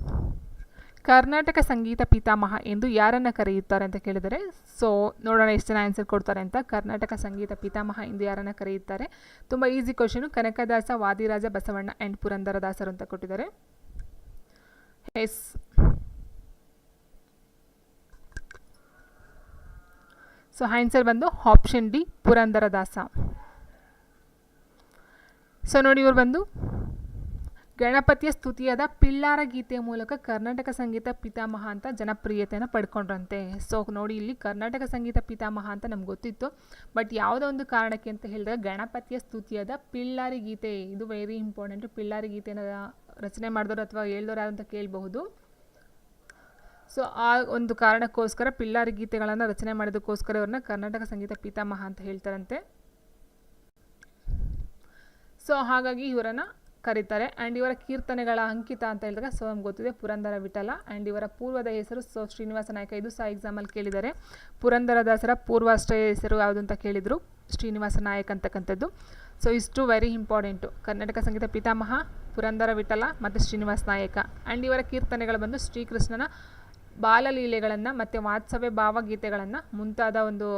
Karnataka ಸಂಗೀತ ಪಿತಾಮಹ ಎಂದು ಯಾರನ್ನು ಕರೆಯುತ್ತಾರೆ ಅಂತ ಕೇಳಿದರೆ. ಸೊ ನೋಡೋಣ ಎಷ್ಟು ಜನ ಆನ್ಸರ್ ಕೊಡ್ತಾರೆ ಅಂತ. ಕರ್ನಾಟಕ ಸಂಗೀತ ಪಿತಾಮಹ ಎಂದು ಯಾರನ್ನು ಕರೆಯುತ್ತಾರೆ? ತುಂಬ easy question. Kanakadasa, Vadiraja, Basavanna and ಪುರಂದರದಾಸರು ಅಂತ ಕೊಟ್ಟಿದ್ದಾರೆ. ಎಸ್, ಸೊ ಆನ್ಸರ್ ಬಂದು ಆಪ್ಷನ್ ಡಿ ಪುರಂದರದಾಸ. ಸೊ ನೋಡಿ, ಇವರು ಬಂದು ಗಣಪತಿಯ ಸ್ತುತಿಯಾದ ಪಿಳ್ಳಾರ ಗೀತೆಯ ಮೂಲಕ ಕರ್ನಾಟಕ ಸಂಗೀತ ಪಿತಾಮಹ ಅಂತ ಜನಪ್ರಿಯತೆಯನ್ನು ಪಡ್ಕೊಂಡ್ರಂತೆ. ಸೊ ನೋಡಿ, ಇಲ್ಲಿ ಕರ್ನಾಟಕ ಸಂಗೀತ ಪಿತಾಮಹ ಅಂತ ನಮ್ಗೆ ಗೊತ್ತಿತ್ತು, ಬಟ್ ಯಾವುದೋ ಒಂದು ಕಾರಣಕ್ಕೆ ಅಂತ ಹೇಳಿದಾಗ ಗಣಪತಿಯ ಸ್ತುತಿಯಾದ ಪಿಳ್ಳಾರಿ ಗೀತೆ, ಇದು ವೆರಿ ಇಂಪಾರ್ಟೆಂಟು. ಪಿಳ್ಳಾರಿ ಗೀತೆನ ರಚನೆ ಮಾಡಿದವರು ಅಥವಾ ಹೇಳ್ದವ್ರು ಯಾರು ಅಂತ ಕೇಳಬಹುದು. ಸೊ ಆ ಒಂದು ಕಾರಣಕ್ಕೋಸ್ಕರ ಪಿಳ್ಳಾರಿ ಗೀತೆಗಳನ್ನು ರಚನೆ ಮಾಡೋದಕ್ಕೋಸ್ಕರ ಇವ್ರನ್ನ ಕರ್ನಾಟಕ ಸಂಗೀತ ಪಿತಾಮಹ ಅಂತ ಹೇಳ್ತಾರಂತೆ. ಸೊ ಹಾಗಾಗಿ ಇವರನ್ನು ಕರೀತಾರೆ. ಆ್ಯಂಡ್ ಇವರ ಕೀರ್ತನೆಗಳ ಅಂಕಿತ ಅಂತ ಹೇಳಿದಾಗ ಸೊ ನಮ್ಗೆ ಗೊತ್ತಿದೆ ಪುರಂದರ ವಿಠಲ. ಆ್ಯಂಡ್ ಇವರ ಪೂರ್ವದ ಹೆಸರು ಸೊ ಶ್ರೀನಿವಾಸ ನಾಯಕ. ಇದು ಸಹ ಎಕ್ಸಾಮಲ್ಲಿ ಕೇಳಿದ್ದಾರೆ. ಪುರಂದರದಾಸರ ಪೂರ್ವಾಶ್ರಯ ಹೆಸರು ಯಾವುದು ಅಂತ ಕೇಳಿದರು, ಶ್ರೀನಿವಾಸ ನಾಯಕ್ ಅಂತಕ್ಕಂಥದ್ದು. ಸೊ ಇಷ್ಟು ವೆರಿ ಇಂಪಾರ್ಟೆಂಟು. ಕರ್ನಾಟಕ ಸಂಗೀತ ಪಿತಾಮಹ, ಪುರಂದರ ವಿಠಲ ಮತ್ತು ಶ್ರೀನಿವಾಸ ನಾಯಕ. ಆ್ಯಂಡ್ ಇವರ ಕೀರ್ತನೆಗಳು ಬಂದು ಶ್ರೀಕೃಷ್ಣನ ಬಾಲಲೀಲೆಗಳನ್ನು ಮತ್ತು ವಾತ್ಸವ್ಯ ಭಾವಗೀತೆಗಳನ್ನು ಮುಂತಾದ ಒಂದು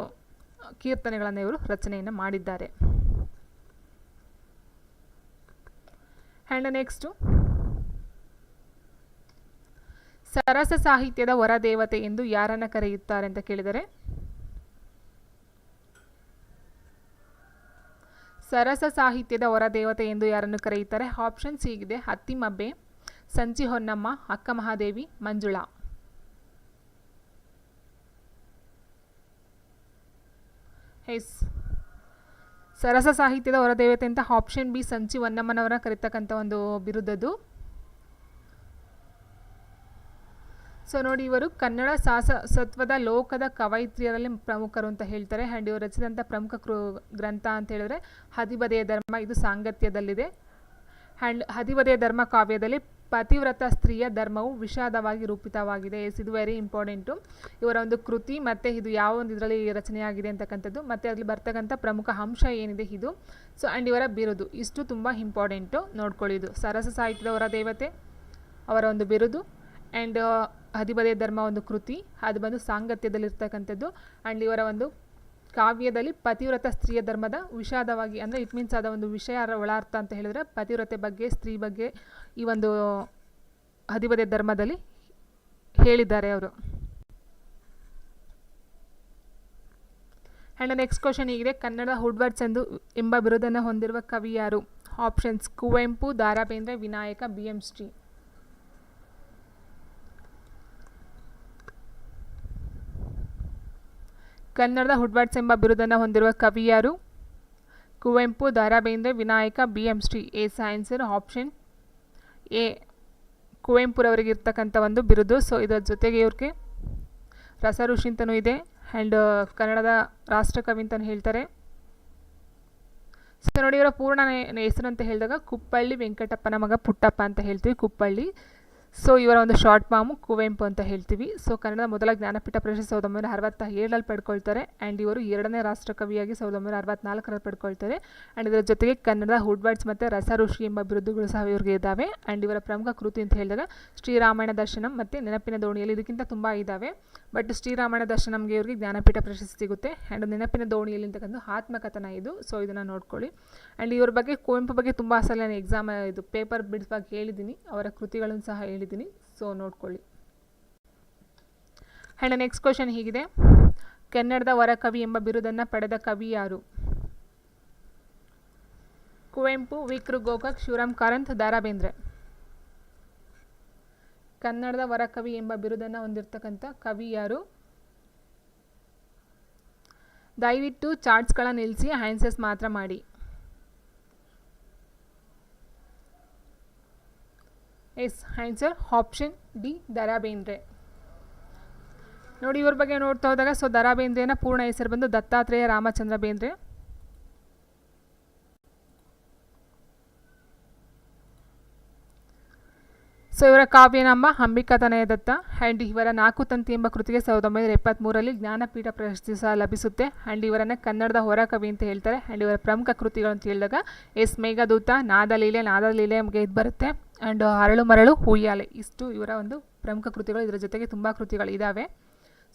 ಕೀರ್ತನೆಗಳನ್ನು ಇವರು ರಚನೆಯನ್ನು ಮಾಡಿದ್ದಾರೆ. ಆ್ಯಂಡ್ ನೆಕ್ಸ್ಟು, ಸರಸ ಸಾಹಿತ್ಯದ ಹೊರದೇವತೆ ಎಂದು ಯಾರನ್ನು ಕರೆಯುತ್ತಾರೆ ಅಂತ ಕೇಳಿದರೆ. ಸರಸ ಸಾಹಿತ್ಯದ ಹೊರದೇವತೆ ಎಂದು ಯಾರನ್ನು ಕರೆಯುತ್ತಾರೆ? ಆಪ್ಷನ್ಸ್ ಹೀಗಿದೆ: ಅತ್ತಿಮಬ್ಬೆ, ಸಂಚಿ ಹೊನ್ನಮ್ಮ, ಅಕ್ಕ ಮಹಾದೇವಿ, ಮಂಜುಳಾ. ಎಸ್, ಸರಸ ಸಾಹಿತ್ಯದ ಹೊರದೇವತೆ ಅಂತ ಆಪ್ಷನ್ ಬಿ ಸಂಚಿ ಹೊನ್ನಮ್ಮನವರ ಕರೀತಕ್ಕಂಥ ಒಂದು ಬಿರುದದು. ಸೊ ನೋಡಿ, ಇವರು ಕನ್ನಡ ಸಾರಸ್ವತದ ಲೋಕದ ಕವಯಿತ್ರಿಯರಲ್ಲಿ ಪ್ರಮುಖರು ಅಂತ ಹೇಳ್ತಾರೆ. ಆ್ಯಂಡ್ ಇವರು ರಚಿಸಿದಂಥ ಪ್ರಮುಖ ಗ್ರಂಥ ಅಂತ ಹೇಳಿದ್ರೆ ಹದಿಬದೆಯ ಧರ್ಮ, ಇದು ಸಾಂಗತ್ಯದಲ್ಲಿದೆ. ಆ್ಯಂಡ್ ಹದಿಬದೆಯ ಧರ್ಮ ಕಾವ್ಯದಲ್ಲಿ ಪತಿವ್ರತ ಸ್ತ್ರೀಯ ಧರ್ಮವು ವಿಷಾದವಾಗಿ ರೂಪಿತವಾಗಿದೆ. ಎಸ್, ಇದು ವೆರಿ ಇಂಪಾರ್ಟೆಂಟು. ಇವರ ಒಂದು ಕೃತಿ ಮತ್ತು ಇದು ಯಾವ ಒಂದು ಇದರಲ್ಲಿ ರಚನೆಯಾಗಿದೆ ಅಂತಕ್ಕಂಥದ್ದು, ಮತ್ತು ಅದರಲ್ಲಿ ಬರ್ತಕ್ಕಂಥ ಪ್ರಮುಖ ಅಂಶ ಏನಿದೆ ಇದು. ಸೊ ಆ್ಯಂಡ್ ಇವರ ಬಿರುದು ಇಷ್ಟು ತುಂಬ ಇಂಪಾರ್ಟೆಂಟು, ನೋಡ್ಕೊಳ್ಳಿ. ಇದು ಸರಸ ಸಾಹಿತ್ಯದ ಹೊರದೇವತೆ ಅವರ ಒಂದು ಬಿರುದು, ಆ್ಯಂಡ್ ಹದಿಬದೆಯ ಧರ್ಮ ಒಂದು ಕೃತಿ, ಅದು ಬಂದು ಸಾಂಗತ್ಯದಲ್ಲಿರ್ತಕ್ಕಂಥದ್ದು. ಆ್ಯಂಡ್ ಇವರ ಒಂದು ಕಾವ್ಯದಲ್ಲಿ ಪತಿವ್ರತ ಸ್ತ್ರೀಯ ಧರ್ಮದ ವಿಷಾದವಾಗಿ, ಅಂದರೆ ಇಟ್ ಮೀನ್ಸ್ ಅದ ಒಂದು ವಿಷಯ ಒಳಾರ್ಥ ಅಂತ ಹೇಳಿದ್ರೆ ಪತಿವ್ರತೆ ಬಗ್ಗೆ, ಸ್ತ್ರೀ ಬಗ್ಗೆ ಈ ಒಂದು ಹದಿಬದೆಯ ಧರ್ಮದಲ್ಲಿ ಹೇಳಿದ್ದಾರೆ ಅವರು. ಆ್ಯಂಡ್ ನೆಕ್ಸ್ಟ್ ಕ್ವಶನ್ ಹೀಗಿದೆ: ಕನ್ನಡ ವುಡ್ವರ್ಡ್ಸ್ ಎಂಬ ಬಿರುದನ್ನು ಹೊಂದಿರುವ ಕವಿ ಯಾರು? Options: Kuvempu, Da Ra Bendre, Vinayaka, BM Shri. ಕನ್ನಡದ ವುಡ್ವರ್ಡ್ಸ್ ಎಂಬ ಬಿರುದನ್ನು ಹೊಂದಿರುವ ಕವಿ ಯಾರು? Kuvempu, Da Ra Bendre, Vinayaka, BM Shri. Yes, answer option A ಕುವೆಂಪುರವರಿಗೆ ಇರ್ತಕ್ಕಂಥ ಒಂದು ಬಿರುದು. ಸೊ ಇದರ ಜೊತೆಗೆ ಇವ್ರಿಗೆ ರಸ ಋಷಿ ಅಂತಲೂ ಇದೆ. ಆ್ಯಂಡ್ ಕನ್ನಡದ ರಾಷ್ಟ್ರಕವಿ ಅಂತಲೂ ಹೇಳ್ತಾರೆ. ಸೊ ನೋಡಿ, ಇವರ ಪೂರ್ಣ ಹೆಸರು ಅಂತ ಹೇಳಿದಾಗ ಕುಪ್ಪಳ್ಳಿ ವೆಂಕಟಪ್ಪನ ಮಗ ಪುಟ್ಟಪ್ಪ ಅಂತ ಹೇಳ್ತೀವಿ, ಕುಪ್ಪಳ್ಳಿ. ಸೊ ಇವರ ಒಂದು ಶಾರ್ಟ್ ಫಾರ್ಮು ಕುವೆಂಪು ಅಂತ ಹೇಳ್ತೀವಿ. ಸೊ ಕನ್ನಡದ ಮೊದಲ ಜ್ಞಾನಪೀಠ ಪ್ರಶಸ್ತಿ 1967ರಲ್ಲಿ ಪಡ್ಕೊಳ್ತಾರೆ. ಆ್ಯಂಡ್ ಇವರು 2ನೇ ರಾಷ್ಟ್ರಕವಿಯಾಗಿ 1964ರಲ್ಲಿ ಪಡ್ಕೊಳ್ತಾರೆ. ಆ್ಯಂಡ್ ಇದರ ಜೊತೆಗೆ ಕನ್ನಡದ ವುಡ್ವರ್ಡ್ಸ್ ಮತ್ತು ರಸಋಷಿ ಎಂಬ ಬಿರುದುಗಳು ಸಹ ಇವರಿಗೆ ಇದ್ದಾವೆ. ಆ್ಯಂಡ್ ಇವರ ಪ್ರಮುಖ ಕೃತಿ ಅಂತ ಹೇಳಿದಾಗ ಶ್ರೀರಾಮಾಯಣ ದರ್ಶನಂ ಮತ್ತು ನೆನಪಿನ ದೋಣಿಯಲ್ಲಿ, ಇದಕ್ಕಿಂತ ತುಂಬ ಇದ್ದಾವೆ. ಬಟ್ ಶ್ರೀರಾಮಾಯಣ ದರ್ಶನಂಗೆ ಇವರಿಗೆ ಜ್ಞಾನಪೀಠ ಪ್ರಶಸ್ತಿ ಸಿಗುತ್ತೆ. ಆ್ಯಂಡ್ ನೆನಪಿನ ದೋಣಿಯಲ್ಲಿ ಅಂತಕ್ಕಂಥ ಆತ್ಮಕಥನ ಇದು. ಸೊ ಇದನ್ನು ನೋಡ್ಕೊಳ್ಳಿ. ಆ್ಯಂಡ್ ಇವ್ರ ಬಗ್ಗೆ, ಕುವೆಂಪು ಬಗ್ಗೆ ತುಂಬ ಸಲ ನಾನು ಎಕ್ಸಾಮ್ ಇದು ಪೇಪರ್ ಬಿಡ್ಸ್ ಬಗ್ಗೆ ಹೇಳಿದ್ದೀನಿ, ಅವರ ಕೃತಿಗಳನ್ನು ಸಹ ಹೇಳಿದ್ದೀನಿ. ಸೊ ನೋಡ್ಕೊಳ್ಳಿ. ಆ್ಯಂಡ್ ನೆಕ್ಸ್ಟ್ ಕ್ವಶನ್ ಹೀಗಿದೆ: ಕನ್ನಡದ ವರಕವಿ ಎಂಬ ಬಿರುದನ್ನು ಪಡೆದ ಕವಿ ಯಾರು? ಕುವೆಂಪು, ವಿ.ಕೃ. ಗೋಕಾಕ್, ಶಿವರಾಮ್ ಕಾರಂತ್, ದ.ರಾ ಬೇಂದ್ರೆ. ಕನ್ನಡದ ವರಕವಿ ಎಂಬ ಬಿರುದನ್ನು ಹೊಂದಿರತಕ್ಕಂಥ ಕವಿ ಯಾರು? ದಯವಿಟ್ಟು ಚಾರ್ಟ್ಸ್ಗಳನ್ನು ನಿಲ್ಲಿಸಿ ಆನ್ಸರ್ಸ್ ಮಾತ್ರ ಮಾಡಿ. Yes, answer option D, Da Ra Bendre. ನೋಡಿ, ಇವ್ರ ಬಗ್ಗೆ ನೋಡ್ತಾ ಹೋದಾಗ, ಸೊ ದ.ರಾ ಬೇಂದ್ರೆನ ಪೂರ್ಣ ಹೆಸರು ಬಂದು ದತ್ತಾತ್ರೇಯ ರಾಮಚಂದ್ರ ಬೇಂದ್ರೆ. ಸೊ ಇವರ ಕಾವ್ಯನಾಮ ಅಂಬಿಕಾತನಯ ದತ್ತ. ಆ್ಯಂಡ್ ಇವರ 4 ತಂತಿ ಎಂಬ ಕೃತಿಗೆ 1973ರಲ್ಲಿ ಜ್ಞಾನಪೀಠ ಪ್ರಶಸ್ತಿ ಸಹ ಲಭಿಸುತ್ತೆ. ಆ್ಯಂಡ್ ಇವರನ್ನು ಕನ್ನಡದ ಹೊರಕವಿ ಅಂತ ಹೇಳ್ತಾರೆ. ಆ್ಯಂಡ್ ಇವರ ಪ್ರಮುಖ ಕೃತಿಗಳು ಅಂತ ಹೇಳಿದಾಗ ಎಸ್ ಮೇಘದೂತ, ನಾದಲೀಲೆ ನಮಗೆ ಇದು ಬರುತ್ತೆ. ಆ್ಯಂಡ್ ಅರಳು ಮರಳು, ಉಯ್ಯಾಲೆ, ಇಷ್ಟು ಇವರ ಒಂದು ಪ್ರಮುಖ ಕೃತಿಗಳು. ಇದರ ಜೊತೆಗೆ ತುಂಬ ಕೃತಿಗಳು ಇದ್ದಾವೆ.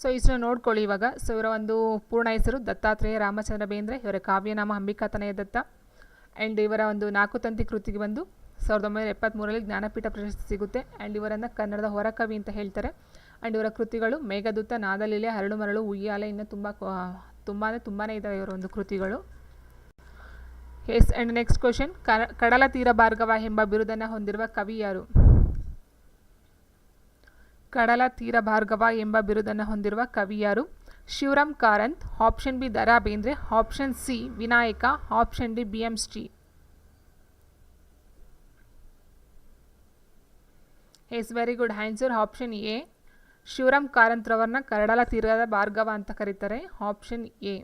ಸೊ ಇಷ್ಟನ್ನು ನೋಡ್ಕೊಳ್ಳಿ ಇವಾಗ. ಸೊ ಇವರ ಒಂದು ಪೂರ್ಣ ಹೆಸರು ದತ್ತಾತ್ರೇಯ ರಾಮಚಂದ್ರ ಬೇಂದ್ರೆ. ಇವರ ಕಾವ್ಯನಾಮ ಅಂಬಿಕಾತನಯ ದತ್ತ. ಆ್ಯಂಡ್ ಇವರ ಒಂದು 4 ತಂತಿ ಕೃತಿಗೆ ಬಂದು 1973ರಲ್ಲಿ ಜ್ಞಾನಪೀಠ ಪ್ರಶಸ್ತಿ ಸಿಗುತ್ತೆ. ಆ್ಯಂಡ್ ಇವರನ್ನು ಕನ್ನಡದ ಹೊರಕವಿ ಅಂತ ಹೇಳ್ತಾರೆ. ಆ್ಯಂಡ್ ಇವರ ಕೃತಿಗಳು ಮೇಘದೂತ, ನಾದಲೀಲೆ, ಅರಳು ಮರಳು, ಉಯ್ಯಾಲೆ, ಇನ್ನು ತುಂಬಾ ಇದ್ದಾವೆ ಇವರ ಒಂದು ಕೃತಿಗಳು. ಎಸ್. ಆ್ಯಂಡ್ ನೆಕ್ಸ್ಟ್ ಕ್ವಶನ್: ಕಡಲ ತೀರ ಭಾರ್ಗವ ಎಂಬ ಬಿರುದನ್ನು ಹೊಂದಿರುವ ಕವಿ ಯಾರು? ಕಡಲ ತೀರ ಭಾರ್ಗವ ಎಂಬ ಬಿರುದನ್ನು ಹೊಂದಿರುವ ಕವಿ ಯಾರು? Shivaram Karanth, option B Da Ra Bendre, option C Vinayaka, option D B M. Shri. Yes, very good answer option A. Shivaram ಕಾರಂತ್ರವ್ರನ್ನ ಕಡಲ ತೀರದ ಭಾರ್ಗವ ಅಂತ ಕರೀತಾರೆ, ಆಪ್ಷನ್ ಎ.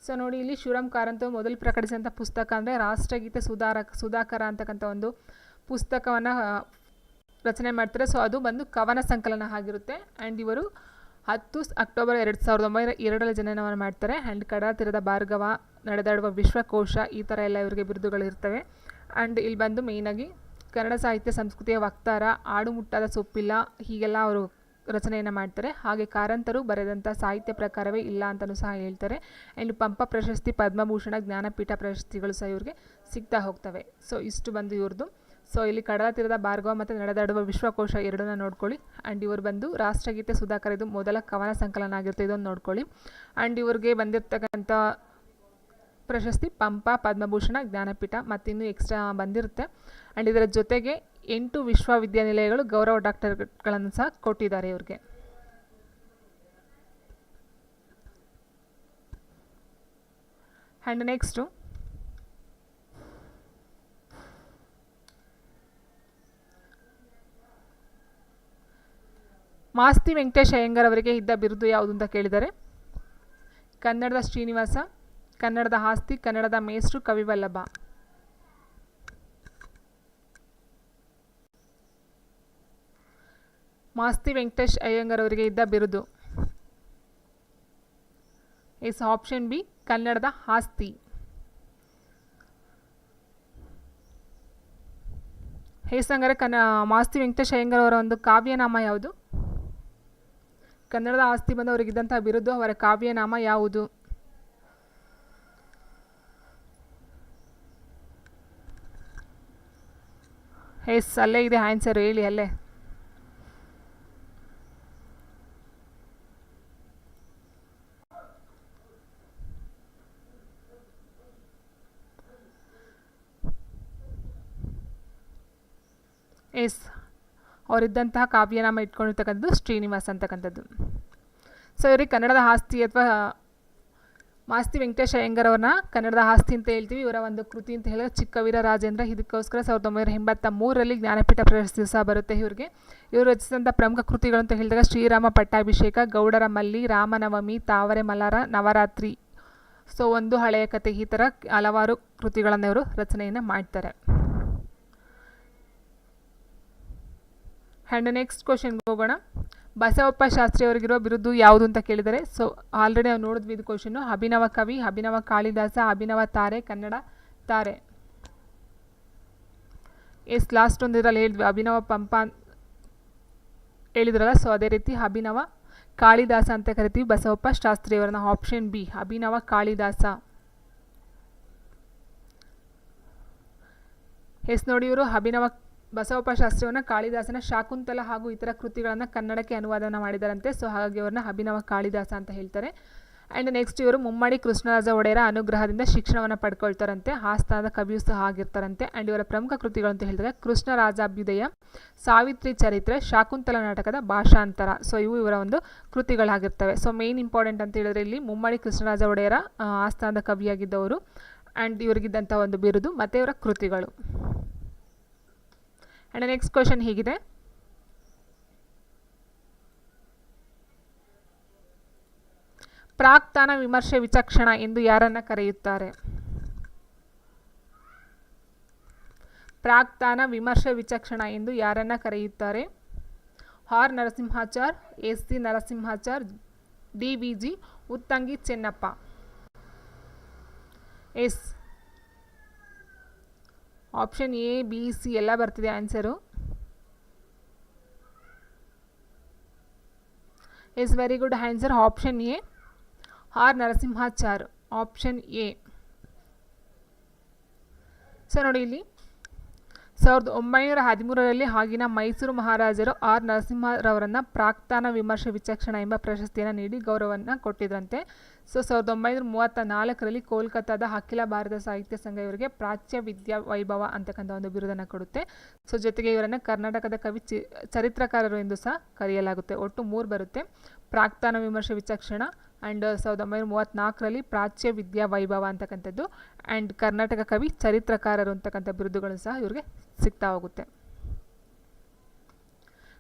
ಸೊ ನೋಡಿ, ಇಲ್ಲಿ ಶಿವರಾಮ್ ಕಾರಂತ್ ಮೊದಲು ಪ್ರಕಟಿಸಿದಂಥ ಪುಸ್ತಕ ಅಂದರೆ ರಾಷ್ಟ್ರಗೀತೆ ಸುಧಾಕರ ಅಂತಕ್ಕಂಥ ಒಂದು ಪುಸ್ತಕವನ್ನು ರಚನೆ ಮಾಡ್ತಾರೆ. ಸೊ ಅದು ಬಂದು ಕವನ ಸಂಕಲನ ಆಗಿರುತ್ತೆ. ಆ್ಯಂಡ್ ಇವರು 10 ಅಕ್ಟೋಬರ್ 1902ರಲ್ಲಿ ಜನನವನ್ನು ಮಾಡ್ತಾರೆ. ಆ್ಯಂಡ್ ಕಡಲ ತೀರದ ಭಾರ್ಗವ, ನಡೆದಾಡುವ ವಿಶ್ವಕೋಶ, ಈ ಥರ ಎಲ್ಲ ಇವರಿಗೆ ಬಿರುದುಗಳಿರ್ತವೆ. ಆ್ಯಂಡ್ ಇಲ್ಲಿ ಬಂದು ಮೇಯ್ನಾಗಿ ಕನ್ನಡ ಸಾಹಿತ್ಯ ಸಂಸ್ಕೃತಿಯ ವಕ್ತಾರ, ಆಡು ಮುಟ್ಟಾದ ಸೊಪ್ಪಿಲ್ಲ, ಹೀಗೆಲ್ಲ ಅವರು ರಚನೆಯನ್ನು ಮಾಡ್ತಾರೆ. ಹಾಗೆ ಕಾರಂತರು ಬರೆದಂಥ ಸಾಹಿತ್ಯ ಪ್ರಕಾರವೇ ಇಲ್ಲ ಅಂತಲೂ ಸಹ ಹೇಳ್ತಾರೆ. ಆ್ಯಂಡ್ ಪಂಪ ಪ್ರಶಸ್ತಿ, ಪದ್ಮಭೂಷಣ, ಜ್ಞಾನಪೀಠ ಪ್ರಶಸ್ತಿಗಳು ಸಹ ಇವ್ರಿಗೆ ಸಿಗ್ತಾ ಹೋಗ್ತವೆ. ಸೊ ಇಷ್ಟು ಬಂದು ಇವ್ರದ್ದು. ಸೊ ಇಲ್ಲಿ ಕಡಲ ತೀರದ ಭಾರ್ಗವ ಮತ್ತು ನಡೆದಾಡುವ ವಿಶ್ವಕೋಶ ಎರಡನ್ನ ನೋಡ್ಕೊಳ್ಳಿ. ಆ್ಯಂಡ್ ಇವರು ಬಂದು ರಾಷ್ಟ್ರಗೀತೆ ಸುಧಾಕರ, ಇದು ಮೊದಲ ಕವನ ಸಂಕಲನ ಆಗಿರುತ್ತೆ, ಇದೊಂದು ನೋಡ್ಕೊಳ್ಳಿ. ಆ್ಯಂಡ್ ಇವ್ರಿಗೆ ಬಂದಿರತಕ್ಕಂಥ ಪ್ರಶಸ್ತಿ ಪಂಪ, ಪದ್ಮಭೂಷಣ, ಜ್ಞಾನಪೀಠ ಮತ್ತು ಇನ್ನೂ ಎಕ್ಸ್ಟ್ರಾ ಬಂದಿರುತ್ತೆ. ಆ್ಯಂಡ್ ಇದರ ಜೊತೆಗೆ 8 ವಿಶ್ವವಿದ್ಯಾನಿಲಯಗಳು ಗೌರವ ಡಾಕ್ಟರ್ಗಳನ್ನು ಸಹ ಕೊಟ್ಟಿದ್ದಾರೆ ಇವ್ರಿಗೆ. ಆ್ಯಂಡ್ ನೆಕ್ಸ್ಟು ಮಾಸ್ತಿ ವೆಂಕಟೇಶ್ ಅಯ್ಯಂಗಾರ್ ಅವರಿಗೆ ಇದ್ದ ಬಿರುದು ಯಾವುದು ಅಂತ ಕೇಳಿದರೆ, ಕನ್ನಡದ ಶ್ರೀನಿವಾಸ, ಕನ್ನಡದ ಆಸ್ತಿ, ಕನ್ನಡದ ಮೇಷ್ಟ್ರು, ಕವಿವಲ್ಲಭ. ಮಾಸ್ತಿ ವೆಂಕಟೇಶ್ ಅಯ್ಯಂಗಾರ್ ಅವರಿಗೆ ಇದ್ದ ಬಿರುದು ಎಸ್, ಆಪ್ಷನ್ ಬಿ ಕನ್ನಡದ ಆಸ್ತಿ. ಹೇಸಂಗರೆ ಮಾಸ್ತಿ ವೆಂಕಟೇಶ್ ಅಯ್ಯಂಗಾರ್ ಅವರ ಒಂದು ಕಾವ್ಯನಾಮ ಯಾವುದು? ಕನ್ನಡದ ಆಸ್ತಿ ಬಂದು ಅವರಿಗಿದ್ದಂಥ ಬಿರುದು, ಅವರ ಕಾವ್ಯನಾಮ ಯಾವುದು? ಎಸ್, ಅಲ್ಲೇ ಇದೆ ಆನ್ಸರ್, ಹೇಳಿ ಅಲ್ಲೇ. ಎಸ್, ಅವರಿದ್ದಂತಹ ಕಾವ್ಯನಾಮ ಇಟ್ಕೊಂಡಿರ್ತಕ್ಕಂಥದ್ದು ಶ್ರೀನಿವಾಸ್ ಅಂತಕ್ಕಂಥದ್ದು. ಸೊ ಇವ್ರಿಗೆ ಕನ್ನಡದ ಆಸ್ತಿ ಅಥವಾ ಮಾಸ್ತಿ ವೆಂಕಟೇಶ ಅಯ್ಯಂಗಾರ್ ಅವ್ರನ್ನ ಕನ್ನಡದ ಆಸ್ತಿ ಅಂತ ಹೇಳ್ತೀವಿ. ಇವರ ಒಂದು ಕೃತಿ ಅಂತ ಹೇಳಿದ್ರೆ ಚಿಕ್ಕವೀರ ರಾಜೇಂದ್ರ. ಇದಕ್ಕೋಸ್ಕರ 1983ರಲ್ಲಿ ಜ್ಞಾನಪೀಠ ಪ್ರಶಸ್ತಿ ಸಹ ಬರುತ್ತೆ ಇವರಿಗೆ. ಇವರು ರಚಿಸಿದಂಥ ಪ್ರಮುಖ ಕೃತಿಗಳು ಅಂತ ಹೇಳಿದಾಗ ಶ್ರೀರಾಮ ಪಟ್ಟಾಭಿಷೇಕ, ಗೌಡರ ಮಲ್ಲಿ, ರಾಮನವಮಿ, ತಾವರೆ ಮಲರ, ನವರಾತ್ರಿ, ಸೊ ಒಂದು ಹಳೆಯ ಕತೆ, ಈ ಥರ ಹಲವಾರು ಕೃತಿಗಳನ್ನು ಇವರು ರಚನೆಯನ್ನು ಮಾಡ್ತಾರೆ. ಆ್ಯಂಡ್ ನೆಕ್ಸ್ಟ್ ಕ್ವಶನ್ಗೆ ಹೋಗೋಣ. ಬಸವಪ್ಪ ಶಾಸ್ತ್ರಿ ಅವರಿಗಿರುವ ಬಿರುದು ಯಾವುದು ಅಂತ ಕೇಳಿದರೆ, ಸೊ ಆಲ್ರೆಡಿ ನಾವು ನೋಡಿದ್ವಿ ಇದು ಕ್ವಶನ್ನು. ಅಭಿನವ ಕವಿ, ಅಭಿನವ ಕಾಳಿದಾಸ, ಅಭಿನವ ತಾರೆ, ಕನ್ನಡ ತಾರೆ. ಲಾಸ್ಟ್ ಒಂದು ಇದರಲ್ಲಿ ಹೇಳಿದ್ವಿ ಅಭಿನವ ಪಂಪ ಹೇಳಿದ್ರಲ್ಲ, ಸೊ ಅದೇ ರೀತಿ ಅಭಿನವ ಕಾಳಿದಾಸ ಅಂತ ಕರಿತೀವಿ ಬಸವಪ್ಪ ಶಾಸ್ತ್ರಿ ಅವರನ್ನ. Option B Abhinava Kalidasa. ನೋಡಿ, ಇವರು ಅಭಿನವ ಬಸವಪ್ಪ ಶಾಸ್ತ್ರಿಯವರನ್ನ ಕಾಳಿದಾಸನ ಶಾಕುಂತಲ ಹಾಗೂ ಇತರ ಕೃತಿಗಳನ್ನು ಕನ್ನಡಕ್ಕೆ ಅನುವಾದನ ಮಾಡಿದಾರಂತೆ. ಸೊ ಹಾಗಾಗಿ ಅವ್ರನ್ನ ಅಭಿನವ ಕಾಳಿದಾಸ ಅಂತ ಹೇಳ್ತಾರೆ. ಆ್ಯಂಡ್ ನೆಕ್ಸ್ಟ್ ಇವರು ಮುಮ್ಮಡಿ ಕೃಷ್ಣರಾಜ ಒಡೆಯರ ಅನುಗ್ರಹದಿಂದ ಶಿಕ್ಷಣವನ್ನು ಪಡ್ಕೊಳ್ತಾರಂತೆ. ಆಸ್ಥಾನದ ಕವಿಯೂ ಸಹ ಆಗಿರ್ತಾರಂತೆ. ಆ್ಯಂಡ್ ಇವರ ಪ್ರಮುಖ ಕೃತಿಗಳು ಅಂತ ಹೇಳಿದ್ರೆ ಕೃಷ್ಣರಾಜಾಭ್ಯುದಯ, ಸಾವಿತ್ರಿ ಚರಿತ್ರೆ, ಶಾಕುಂತಲ ನಾಟಕದ ಭಾಷಾಂತರ. ಸೊ ಇವು ಇವರ ಒಂದು ಕೃತಿಗಳಾಗಿರ್ತವೆ. ಸೊ ಮೇನ್ ಇಂಪಾರ್ಟೆಂಟ್ ಅಂತ ಹೇಳಿದ್ರೆ ಇಲ್ಲಿ ಮುಮ್ಮಡಿ ಕೃಷ್ಣರಾಜ ಒಡೆಯರ ಆಸ್ಥಾನದ ಕವಿಯಾಗಿದ್ದವರು, ಆ್ಯಂಡ್ ಇವರಿಗಿದ್ದಂಥ ಒಂದು ಬಿರುದು ಮತ್ತು ಇವರ ಕೃತಿಗಳು. ಆ್ಯಂಡ್ ನೆಕ್ಸ್ಟ್ ಕ್ವಶನ್ ಹೀಗಿದೆ, ಪ್ರಾಕ್ತಾನ ವಿಮರ್ಶೆ ವಿಚಕ್ಷಣ ಎಂದು ಯಾರನ್ನ ಕರೆಯುತ್ತಾರೆ? ಪ್ರಾಕ್ತಾನ ವಿಮರ್ಶೆ ವಿಚಕ್ಷಣ ಎಂದು ಯಾರನ್ನ ಕರೆಯುತ್ತಾರೆ? R Narasimhachar, S C Narasimhachar, D V G Uttangi Chennappa. Yes option A, B, C ಎಲ್ಲ ಬರ್ತಿದೆ answer. Yes very good answer. Option A R Narasimhachar, option A. So ನೋಡಿ ಇಲ್ಲಿ 1913ರಲ್ಲಿ ಆಗಿನ ಮೈಸೂರು ಮಹಾರಾಜರು ಆರ್ ನರಸಿಂಹರವರನ್ನು ಪ್ರಾಕ್ತಾನ ವಿಮರ್ಶೆ ವಿಚಕ್ಷಣ ಎಂಬ ಪ್ರಶಸ್ತಿಯನ್ನು ನೀಡಿ ಗೌರವವನ್ನು ಕೊಟ್ಟಿದ್ರಂತೆ. ಸೊ 1934ರಲ್ಲಿ ಕೋಲ್ಕತ್ತಾದ ಅಖಿಲ ಭಾರತ ಸಾಹಿತ್ಯ ಸಂಘ ಇವರಿಗೆ ಪ್ರಾಚ್ಯ ವಿದ್ಯಾ ವೈಭವ ಅಂತಕ್ಕಂಥ ಒಂದು ಬಿರುದನ್ನು ಕೊಡುತ್ತೆ. ಸೊ ಜೊತೆಗೆ ಇವರನ್ನು ಕರ್ನಾಟಕದ ಕವಿ ಚರಿತ್ರಕಾರರು ಎಂದು ಸಹ ಕರೆಯಲಾಗುತ್ತೆ. ಒಟ್ಟು 3 ಬರುತ್ತೆ, ಪ್ರಾಕ್ತಾನ ವಿಮರ್ಶೆ ವಿಚಕ್ಷಣ, ಆ್ಯಂಡ್ 1934ರಲ್ಲಿ ಪ್ರಾಚ್ಯ ವಿದ್ಯಾ ವೈಭವ ಅಂತಕ್ಕಂಥದ್ದು, ಆ್ಯಂಡ್ ಕರ್ನಾಟಕ ಕವಿ ಚರಿತ್ರಕಾರರು ಅಂತಕ್ಕಂಥ ಬಿರುದುಗಳು ಸಹ ಇವರಿಗೆ ಸಿಗ್ತಾ ಹೋಗುತ್ತೆ.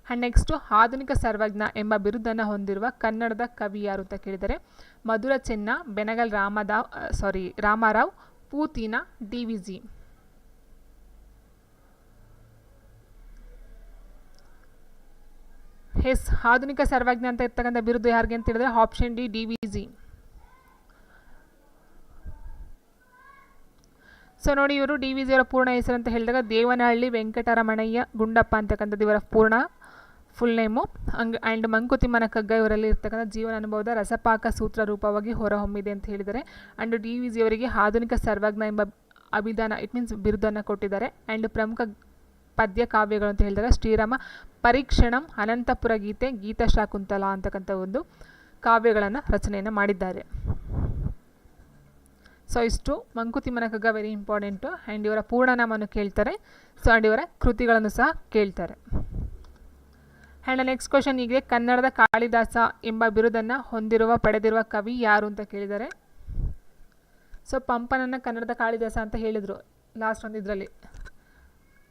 ಆ್ಯಂಡ್ ನೆಕ್ಸ್ಟು ಆಧುನಿಕ ಸರ್ವಜ್ಞ ಎಂಬ ಬಿರುದನ್ನು ಹೊಂದಿರುವ ಕನ್ನಡದ ಕವಿ ಯಾರು ಅಂತ ಕೇಳಿದರೆ Madhura Chenna, Benagal Ramarao, Puthina, D V G. Yes ಆಧುನಿಕ ಸರ್ವಜ್ಞ ಅಂತ ಇರ್ತಕ್ಕಂಥ ಬಿರುದು ಯಾರಿಗೆ ಅಂತ ಹೇಳಿದ್ರೆ option D, D V G. So ನೋಡಿ, ಇವರು ಡಿ ವಿ ಜಿಯವರ ಪೂರ್ಣ ಹೆಸರು ಅಂತ ಹೇಳಿದಾಗ ದೇವನಹಳ್ಳಿ ವೆಂಕಟರಮಣಯ್ಯ ಗುಂಡಪ್ಪ ಅಂತಕ್ಕಂಥದ್ದು ಇವರ ಪೂರ್ಣ ಫುಲ್ ನೇಮು. ಆ್ಯಂಡ್ ಮಂಕುತಿಮ್ಮನ ಕಗ್ಗ ಇವರಲ್ಲಿ ಇರ್ತಕ್ಕಂಥ ಜೀವನ ಅನುಭವದ ರಸಪಾಕ ಸೂತ್ರ ರೂಪವಾಗಿ ಹೊರಹೊಮ್ಮಿದೆ ಅಂತ ಹೇಳಿದ್ದಾರೆ. ಆ್ಯಂಡ್ ಡಿ ವಿ ಜಿಯವರಿಗೆ ಆಧುನಿಕ ಸರ್ವಜ್ಞ ಎಂಬ ಅಭಿಧಾನ ಇಟ್ ಮೀನ್ಸ್ ಬಿರುದನ್ನು ಕೊಟ್ಟಿದ್ದಾರೆ. ಆ್ಯಂಡ್ ಪ್ರಮುಖ ಪದ್ಯ ಕಾವ್ಯಗಳು ಅಂತ ಹೇಳಿದಾಗ ಶ್ರೀರಾಮ ಪರೀಕ್ಷಣಂ, ಅನಂತಪುರ ಗೀತೆ, ಗೀತ ಶಾಕುಂತಲ ಅಂತಕ್ಕಂಥ ಒಂದು ಕಾವ್ಯಗಳನ್ನು ರಚನೆಯನ್ನು ಮಾಡಿದ್ದಾರೆ. ಸೊ ಇಷ್ಟು ಮಂಕುತಿಮ್ಮನ ಕಗ್ಗ ವೆರಿ ಇಂಪಾರ್ಟೆಂಟು. ಆ್ಯಂಡ್ ಇವರ ಪೂರ್ಣನಾಮವನ್ನು ಕೇಳ್ತಾರೆ. ಸೊ ಆ್ಯಂಡ್ ಇವರ ಕೃತಿಗಳನ್ನು ಸಹ ಕೇಳ್ತಾರೆ. ಆ್ಯಂಡ್ ನೆಕ್ಸ್ಟ್ ಕ್ವಶನ್ ಹೀಗೆ, ಕನ್ನಡದ ಕಾಳಿದಾಸ ಎಂಬ ಬಿರುದನ್ನು ಪಡೆದಿರುವ ಕವಿ ಯಾರು ಅಂತ ಕೇಳಿದ್ದಾರೆ. ಸೊ ಪಂಪನನ್ನು ಕನ್ನಡದ ಕಾಳಿದಾಸ ಅಂತ ಹೇಳಿದರು ಲಾಸ್ಟ್ ಒಂದು ಇದರಲ್ಲಿ.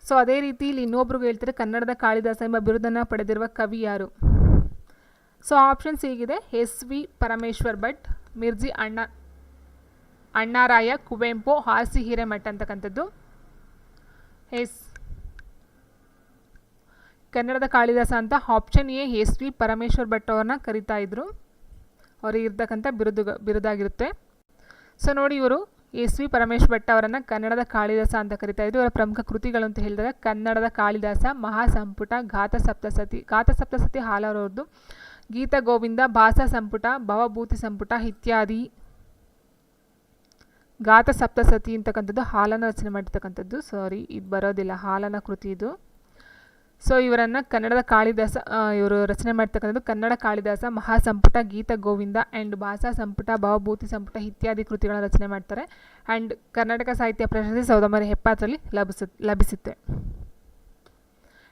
ಸೊ ಅದೇ ರೀತಿ ಇಲ್ಲಿ ಇನ್ನೊಬ್ರಿಗೆ ಹೇಳ್ತಾರೆ ಕನ್ನಡದ ಕಾಳಿದಾಸ ಎಂಬ ಬಿರುದನ್ನು ಪಡೆದಿರುವ ಕವಿ ಯಾರು. ಸೊ ಆಪ್ಷನ್ಸ್ ಹೀಗಿದೆ, ಎಸ್ ವಿ ಪರಮೇಶ್ವರ್ ಭಟ್, ಮಿರ್ಜಿ ಅಣ್ಣಾರಾಯ, ಕುವೆಂಪು, ಹಾಸಿ ಹಿರೇಮಠ ಅಂತಕ್ಕಂಥದ್ದು. ಎಸ್ ಕನ್ನಡದ ಕಾಳಿದಾಸ ಅಂತ option A S V Parameshwar Bhat ಅವ್ರನ್ನ ಕರಿತಾ ಇದ್ರು, ಅವ್ರಿಗೆ ಇರ್ತಕ್ಕಂಥ ಬಿರುದಾಗಿರುತ್ತೆ. ಸೊ ನೋಡಿ, ಇವರು ಎಸ್ ವಿ ಪರಮೇಶ್ವರ್ ಭಟ್ ಅವರನ್ನು ಕನ್ನಡದ ಕಾಳಿದಾಸ ಅಂತ ಕರಿತಾ ಇದ್ರು. ಇವರ ಪ್ರಮುಖ ಕೃತಿಗಳು ಅಂತ ಹೇಳಿದಾಗ ಕನ್ನಡದ ಕಾಳಿದಾಸ, ಮಹಾಸಂಪುಟ, ಗಾತಸಪ್ತಸತಿ ಹಾಲರವ್ರದ್ದು, ಗೀತ ಗೋವಿಂದ, ಭಾಷಾ ಸಂಪುಟ, ಭವಭೂತಿ ಸಂಪುಟ ಇತ್ಯಾದಿ. ಗಾತಸಪ್ತಸತಿ ಅಂತಕ್ಕಂಥದ್ದು ಹಾಲನ ರಚನೆ ಮಾಡಿರ್ತಕ್ಕಂಥದ್ದು, ಇದು ಬರೋದಿಲ್ಲ, ಹಾಲನ ಕೃತಿ ಇದು. ಸೊ ಇವರನ್ನು ಕನ್ನಡದ ಕಾಳಿದಾಸ ಇವರು ರಚನೆ ಮಾಡ್ತಕ್ಕಂಥದ್ದು ಕನ್ನಡ ಕಾಳಿದಾಸ, ಮಹಾಸಂಪುಟ, ಗೀತ ಗೋವಿಂದ ಆ್ಯಂಡ್ ಭಾಷಾ ಸಂಪುಟ, ಭವಭೂತಿ ಸಂಪುಟ ಇತ್ಯಾದಿ ಕೃತಿಗಳನ್ನು ರಚನೆ ಮಾಡ್ತಾರೆ. ಆ್ಯಂಡ್ ಕರ್ನಾಟಕ ಸಾಹಿತ್ಯ ಪ್ರಶಸ್ತಿ 1970ರಲ್ಲಿ ಲಭಿಸುತ್ತೆ.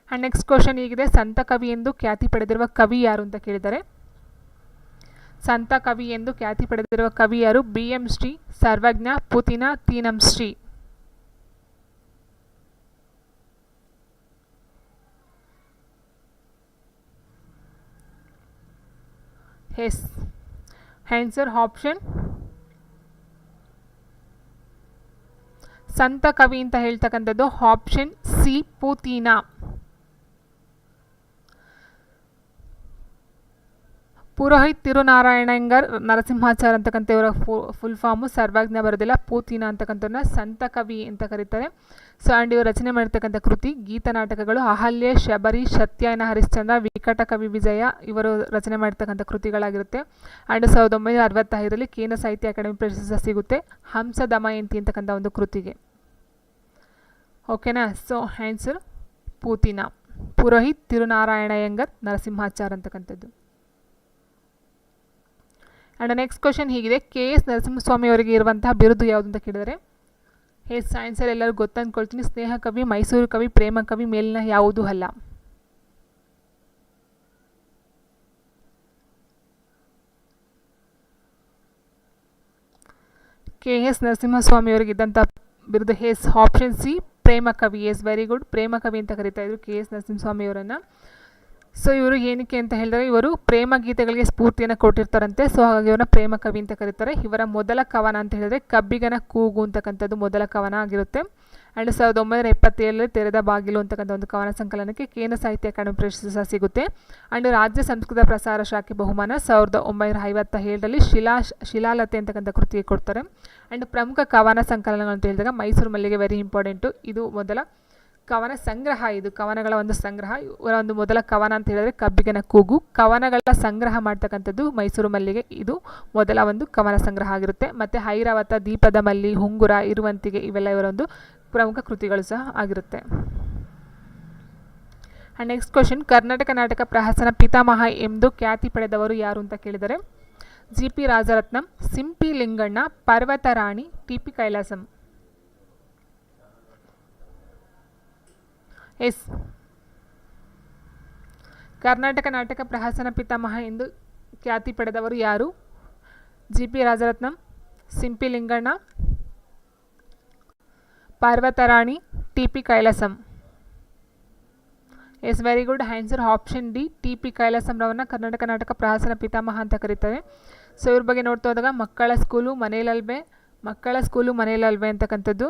ಆ್ಯಂಡ್ ನೆಕ್ಸ್ಟ್ ಕ್ವಶನ್ ಹೀಗಿದೆ, ಸಂತ ಕವಿ ಎಂದು ಖ್ಯಾತಿ ಪಡೆದಿರುವ ಕವಿ ಯಾರು ಅಂತ ಕೇಳಿದ್ದಾರೆ. ಸಂತ ಕವಿ ಎಂದು ಖ್ಯಾತಿ ಪಡೆದಿರುವ ಕವಿಯರು BM ಶ್ರೀ, ಸರ್ವಜ್ಞ, Putina, Tinam Shri. Yes answer option ಸಂತ ಕವಿ ಅಂತ ಹೇಳ್ತಕ್ಕಂಥದ್ದು ಆಪ್ಷನ್ ಸಿ ಪೂತಿನ. ಪುರೋಹಿತ್ ತಿರುನಾರಾಯಣಂಗರ್ ನರಸಿಂಹಾಚಾರ್ ಅಂತಕ್ಕಂಥ ಇವರ ಫುಲ್ ಫಾರ್ಮು. ಸರ್ವಜ್ಞ ಬರೋದಿಲ್ಲ. ಪೂತಿನ ಅಂತಕ್ಕಂಥವ್ರನ್ನ ಸಂತ ಕವಿ ಅಂತ ಕರೀತಾರೆ. ಸೊ ಆ್ಯಂಡ್ ಇವರು ರಚನೆ ಮಾಡಿರ್ತಕ್ಕಂಥ ಕೃತಿ ಗೀತ ನಾಟಕಗಳು ಅಹಲ್ಯೆ, ಶಬರಿ, ಸತ್ಯಯನ ಹರಿಶ್ಚಂದ್ರ, ವಿಕಟ ಕವಿ ವಿಜಯ ಇವರು ರಚನೆ ಮಾಡಿರ್ತಕ್ಕಂಥ ಕೃತಿಗಳಾಗಿರುತ್ತೆ. ಆ್ಯಂಡ್ 1965ರಲ್ಲಿ ಕೇಂದ್ರ ಸಾಹಿತ್ಯ ಅಕಾಡೆಮಿ ಪ್ರಶಸ್ತಿ ಸಿಗುತ್ತೆ ಹಂಸ ದಮಯಂತಿ ಅಂತಕ್ಕಂಥ ಒಂದು ಕೃತಿಗೆ. ಓಕೆನಾ. So answer Puthina. ಪುರೋಹಿತ್ ತಿರುನಾರಾಯಣಯ್ಯಂಗರ್ ನರಸಿಂಹಾಚಾರ್ ಅಂತಕ್ಕಂಥದ್ದು. ಆ್ಯಂಡ್ ನೆಕ್ಸ್ಟ್ ಕ್ವಶನ್ ಹೀಗಿದೆ, KS ನರಸಿಂಹಸ್ವಾಮಿ ಅವರಿಗೆ ಇರುವಂತಹ ಬಿರುದು ಯಾವುದು ಅಂತ ಕೇಳಿದರೆ ಎಸ್ ಆನ್ಸರ್ ಎಲ್ಲರೂ ಗೊತ್ತಂದ್ಕೊಳ್ತೀನಿ. ಸ್ನೇಹ ಕವಿ, ಮೈಸೂರು ಕವಿ, ಪ್ರೇಮ ಕವಿ, ಮೇಲಿನ ಯಾವುದೂ ಅಲ್ಲ. KS ನರಸಿಂಹಸ್ವಾಮಿ ಅವರಿಗೆ ಇದ್ದಂಥ ಬಿರುದು ಎಸ್ ಆಪ್ಷನ್ ಸಿ ಪ್ರೇಮ ಕವಿ. S very good. ಪ್ರೇಮ ಕವಿ ಅಂತ ಕರೀತಾ ಇದ್ರು KS ನರಸಿಂಹಸ್ವಾಮಿ ಅವರನ್ನು. ಸೊ ಇವರು ಏನಕ್ಕೆ ಅಂತ ಹೇಳಿದರೆ ಇವರು ಪ್ರೇಮ ಗೀತೆಗಳಿಗೆ ಸ್ಫೂರ್ತಿಯನ್ನು ಕೊಟ್ಟಿರ್ತಾರಂತೆ. ಸೊ ಹಾಗಾಗಿ ಇವರನ್ನ ಪ್ರೇಮ ಕವಿ ಅಂತ ಕರೀತಾರೆ. ಇವರ ಮೊದಲ ಕವನ ಅಂತ ಹೇಳಿದರೆ ಕಬ್ಬಿಗನ ಕೂಗು ಅಂತಕ್ಕಂಥದ್ದು ಮೊದಲ ಕವನ ಆಗಿರುತ್ತೆ. ಆ್ಯಂಡ್ 1977ರಲ್ಲಿ ತೆರೆದ ಬಾಗಿಲು ಅಂತಕ್ಕಂಥ ಒಂದು ಕವನ ಸಂಕಲನಕ್ಕೆ ಕೇಂದ್ರ ಸಾಹಿತ್ಯ ಅಕಾಡೆಮಿ ಪ್ರಶಸ್ತಿ ಸಹ ಸಿಗುತ್ತೆ. ಆ್ಯಂಡ್ ರಾಜ್ಯ ಸಂಸ್ಕೃತ ಪ್ರಸಾರ ಶಾಖೆ ಬಹುಮಾನ 1957ರಲ್ಲಿ ಶಿಲಾಲತೆ ಅಂತಕ್ಕಂಥ ಕೃತಿಗೆ ಕೊಡ್ತಾರೆ. ಆ್ಯಂಡ್ ಪ್ರಮುಖ ಕವನ ಸಂಕಲನಗಳು ಅಂತ ಹೇಳಿದಾಗ ಮೈಸೂರು ಮಲ್ಲಿಗೆ ವೆರಿ ಇಂಪಾರ್ಟೆಂಟು. ಇದು ಮೊದಲ ಕವನ ಸಂಗ್ರಹ. ಇದು ಕವನಗಳ ಒಂದು ಸಂಗ್ರಹ. ಇವರ ಒಂದು ಮೊದಲ ಕವನ ಅಂತ ಹೇಳಿದರೆ ಕಬ್ಬಿಗನ ಕೂಗು. ಕವನಗಳ ಸಂಗ್ರಹ ಮಾಡ್ತಕ್ಕಂಥದ್ದು ಮೈಸೂರು ಮಲ್ಲಿಗೆ. ಇದು ಮೊದಲ ಒಂದು ಕವನ ಸಂಗ್ರಹ ಆಗಿರುತ್ತೆ. ಮತ್ತು ಐರಾವತ, ದೀಪದ ಮಲ್ಲಿ, ಹುಂಗುರ, ಇರುವಂತಿಗೆ ಇವೆಲ್ಲ ಇವರ ಒಂದು ಪ್ರಮುಖ ಕೃತಿಗಳು ಸಹ ಆಗಿರುತ್ತೆ. ಆ್ಯಂಡ್ ನೆಕ್ಸ್ಟ್ ಕ್ವಶನ್, ಕರ್ನಾಟಕ ನಾಟಕ ಪ್ರಹಸನ ಪಿತಾಮಹ ಎಂದು ಖ್ಯಾತಿ ಪಡೆದವರು ಯಾರು ಅಂತ ಕೇಳಿದರೆ GP Rajaratnam, Simpi Linganna, Parvatarani, TP Kailasam. S Karnataka ನಾಟಕ ಪ್ರಹಸನ ಪಿತಾಮಹ ಎಂದು ಖ್ಯಾತಿ ಪಡೆದವರು ಯಾರು? GP Rajaratnam, Simpi Linganna, Parvatarani, TP Kailasam. Yes very good. Answer option D TP ಕೈಲಾಸಂರವನ್ನ ಕರ್ನಾಟಕ ನಾಟಕ ಪ್ರಹಸನ ಪಿತಾಮಹ ಅಂತ ಕರೀತಾರೆ. ಸೊ ಇವ್ರ ಬಗ್ಗೆ ನೋಡ್ತಾ ಹೋದಾಗ ಮಕ್ಕಳ ಸ್ಕೂಲು ಮನೆಯಲ್ಲಲ್ವೇ ಅಂತಕ್ಕಂಥದ್ದು.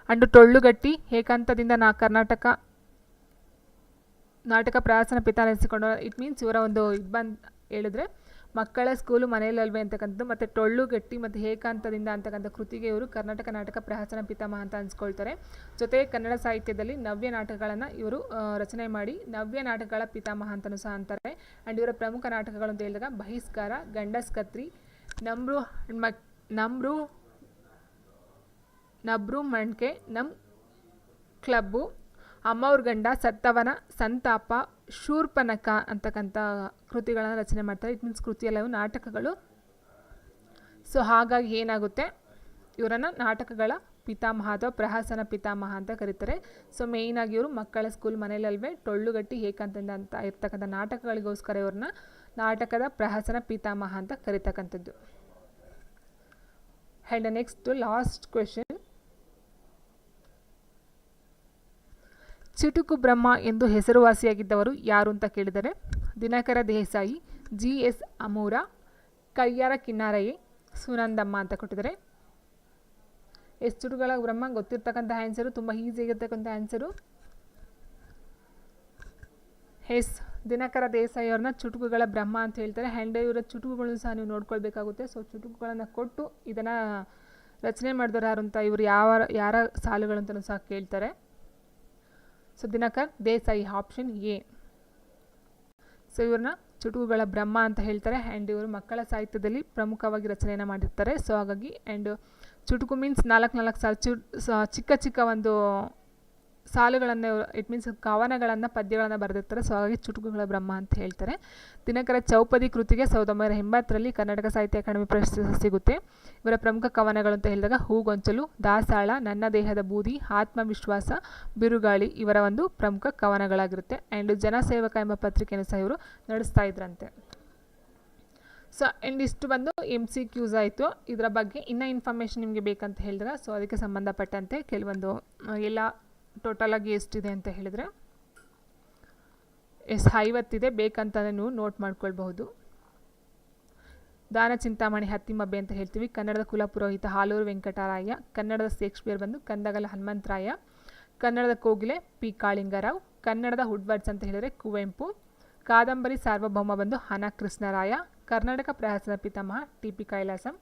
ಅಂಡು ಟೊಳ್ಳುಗಟ್ಟಿ, ಏಕಾಂತದಿಂದ ಕರ್ನಾಟಕ ನಾಟಕ ಪ್ರಹಸನ ಪಿತಾಮಹ ಎನಿಸಿಕೊಂಡು. ಇಟ್ ಮೀನ್ಸ್ ಇವರ ಒಂದು ಇದು ಬಂದು ಹೇಳಿದ್ರೆ ಮಕ್ಕಳ ಸ್ಕೂಲು ಮನೆಯಲ್ಲಲ್ವೇ ಅಂತಕ್ಕಂಥದ್ದು, ಮತ್ತು ಟೊಳ್ಳುಗಟ್ಟಿ ಮತ್ತು ಏಕಾಂತದಿಂದ ಅಂತಕ್ಕಂಥ ಕೃತಿಗೆ ಇವರು ಕರ್ನಾಟಕ ನಾಟಕ ಪ್ರಹಸನ ಪಿತಾಮಹ ಅಂತ ಅನ್ಸ್ಕೊಳ್ತಾರೆ. ಜೊತೆಗೆ ಕನ್ನಡ ಸಾಹಿತ್ಯದಲ್ಲಿ ನವ್ಯ ನಾಟಕಗಳನ್ನು ಇವರು ರಚನೆ ಮಾಡಿ ನವ್ಯ ನಾಟಕಗಳ ಪಿತಾಮಹ ಅಂತಲೂ ಸಹ ಅಂತಾರೆ. ಆ್ಯಂಡ್ ಇವರ ಪ್ರಮುಖ ನಾಟಕಗಳು ಅಂತ ಹೇಳಿದಾಗ ಬಹಿಷ್ಕಾರ, ಗಂಡಸ್ ಕತ್ರಿ, ನಬ್ರು ಮಣ್ಕೆ, ನಮ್ ಕ್ಲಬ್ಬು, ಅಮ್ಮವ್ರ ಗಂಡ, ಸತ್ತವನ, ಸಂತಾಪ, ಶೂರ್ಪನಖ ಅಂತಕ್ಕಂಥ ಕೃತಿಗಳನ್ನು ರಚನೆ ಮಾಡ್ತಾರೆ. ಇಟ್ ಮೀನ್ಸ್ ಕೃತಿ ಎಲ್ಲವೂ ನಾಟಕಗಳು. ಸೊ ಹಾಗಾಗಿ ಏನಾಗುತ್ತೆ, ಇವರನ್ನು ನಾಟಕಗಳ ಪಿತಾಮಹ ಅಥವಾ ಪ್ರಹಸನ ಪಿತಾಮಹ ಅಂತ ಕರೀತಾರೆ. ಸೊ ಮೇಯ್ನಾಗಿ ಇವರು ಮಕ್ಕಳ ಸ್ಕೂಲ್ ಮನೆಯಲ್ಲಲ್ವೇ, ಟೊಳ್ಳುಗಟ್ಟಿ, ಏಕಾಂತದಿಂದ ಅಂತ ಇರ್ತಕ್ಕಂಥ ನಾಟಕಗಳಿಗೋಸ್ಕರ ಇವ್ರನ್ನ ನಾಟಕದ ಪ್ರಹಸನ ಪಿತಾಮಹ ಅಂತ ಕರೀತಕ್ಕಂಥದ್ದು. ಆ್ಯಂಡ್ ನೆಕ್ಸ್ಟ್ ಲಾಸ್ಟ್ ಕ್ವೆಶನ್, ಚುಟುಕು ಬ್ರಹ್ಮ ಎಂದು ಹೆಸರುವಾಸಿಯಾಗಿದ್ದವರು ಯಾರು ಅಂತ ಕೇಳಿದರೆ ದಿನಕರ ದೇಸಾಯಿ, GS ಅಮೂರ, ಕಯ್ಯಾರ ಕಿನ್ನಾರಯ್ಯ, ಸುನಂದಮ್ಮ ಅಂತ ಕೊಟ್ಟಿದ್ದಾರೆ. ಚುಟುಕುಗಳ ಬ್ರಹ್ಮ ಗೊತ್ತಿರ್ತಕ್ಕಂಥ ಆನ್ಸರು, ತುಂಬ ಈಸಿ ಆಗಿರ್ತಕ್ಕಂಥ ಆನ್ಸರು. ದಿನಕರ ದೇಸಾಯಿ ಅವ್ರನ್ನ ಚುಟುಕುಗಳ ಬ್ರಹ್ಮ ಅಂತ ಹೇಳ್ತಾರೆ. ಆ್ಯಂಡ್ ಇವರ ಚುಟುಕುಗಳನ್ನು ಸಹ ನೀವು ನೋಡ್ಕೊಳ್ಬೇಕಾಗುತ್ತೆ. ಸೊ ಚುಟುಕುಗಳನ್ನು ಕೊಟ್ಟು ಇದನ್ನು ರಚನೆ ಮಾಡಿದವರು ಯಾರು ಅಂತ, ಇವರು ಯಾರ ಸಾಲುಗಳು ಅಂತಲೂ ಸಹ ಕೇಳ್ತಾರೆ. So Dinakar Desai option A. So ಇವ್ರನ್ನ ಚುಟುಕುಗಳ ಬ್ರಹ್ಮ ಅಂತ ಹೇಳ್ತಾರೆ. ಆ್ಯಂಡ್ ಇವರು ಮಕ್ಕಳ ಸಾಹಿತ್ಯದಲ್ಲಿ ಪ್ರಮುಖವಾಗಿ ರಚನೆಯನ್ನು ಮಾಡಿರ್ತಾರೆ. ಸೊ ಹಾಗಾಗಿ ಆ್ಯಂಡ್ ಚುಟುಕು ಮೀನ್ಸ್ 4 ಸಾಲು ಚಿಕ್ಕ ಒಂದು ಸಾಲುಗಳನ್ನು, ಇಟ್ ಮೀನ್ಸ್ ಕವನಗಳನ್ನು, ಪದ್ಯಗಳನ್ನು ಬರೆದಿರ್ತಾರೆ. ಸೊ ಹಾಗಾಗಿ ಚುಟುಕುಗಳ ಬ್ರಹ್ಮ ಅಂತ ಹೇಳ್ತಾರೆ. ದಿನಕರ ಚೌಪದಿ ಕೃತಿಗೆ 1980ರಲ್ಲಿ ಕರ್ನಾಟಕ ಸಾಹಿತ್ಯ ಅಕಾಡೆಮಿ ಪ್ರಶಸ್ತಿ ಸಿಗುತ್ತೆ. ಇವರ ಪ್ರಮುಖ ಕವನಗಳು ಅಂತ ಹೇಳಿದಾಗ ಹೂಗೊಂಚಲು, ದಾಸಾಳ, ನನ್ನ ದೇಹದ ಬೂದಿ, ಆತ್ಮವಿಶ್ವಾಸ, ಬಿರುಗಾಳಿ ಇವರ ಒಂದು ಪ್ರಮುಖ ಕವನಗಳಾಗಿರುತ್ತೆ. ಆ್ಯಂಡ್ ಜನಸೇವಕ ಎಂಬ ಪತ್ರಿಕೆಯನ್ನು ಸಹ ಇವರು ನಡೆಸ್ತಾ ಇದ್ರಂತೆ. ಸೊ ಆ್ಯಂಡ್ ಇಷ್ಟು ಬಂದು MCQs ಆಯಿತು. ಇದರ ಬಗ್ಗೆ ಇನ್ನೂ ಇನ್ಫಾರ್ಮೇಷನ್ ನಿಮಗೆ ಬೇಕಂತ ಹೇಳಿದ್ರೆ ಸೊ ಅದಕ್ಕೆ ಸಂಬಂಧಪಟ್ಟಂತೆ ಕೆಲವೊಂದು ಎಲ್ಲ ಟೋಟಲಾಗಿ ಎಷ್ಟಿದೆ ಅಂತ ಹೇಳಿದರೆ 50 ಇದೆ. ಬೇಕಂತಂದರೆ ನೀವು ನೋಟ್ ಮಾಡ್ಕೊಳ್ಬಹುದು. ದಾನ ಚಿಂತಾಮಣಿ ಹತ್ತಿಮಬ್ಬೆ ಅಂತ ಹೇಳ್ತೀವಿ. ಕನ್ನಡದ ಕುಲಪುರೋಹಿತ ಹಾಲೂರು ವೆಂಕಟರಾಯ. ಕನ್ನಡದ ಶೇಕ್ಸ್ಪಿಯರ್ ಬಂದು ಕಂದಗಲ ಹನುಮಂತರಾಯ. ಕನ್ನಡದ ಕೋಗಿಲೆ P. ಕಾಳಿಂಗರಾವ್. ಕನ್ನಡದ ವುಡ್ವರ್ಡ್ಸ್ ಅಂತ ಹೇಳಿದರೆ ಕುವೆಂಪು. ಕಾದಂಬರಿ ಸಾರ್ವಭೌಮ ಬಂದು ಹನ ಕೃಷ್ಣರಾಯ. ಕರ್ನಾಟಕ ಪ್ರಹಸನ ಪಿತಾಮಹ TP ಕೈಲಾಸಂ.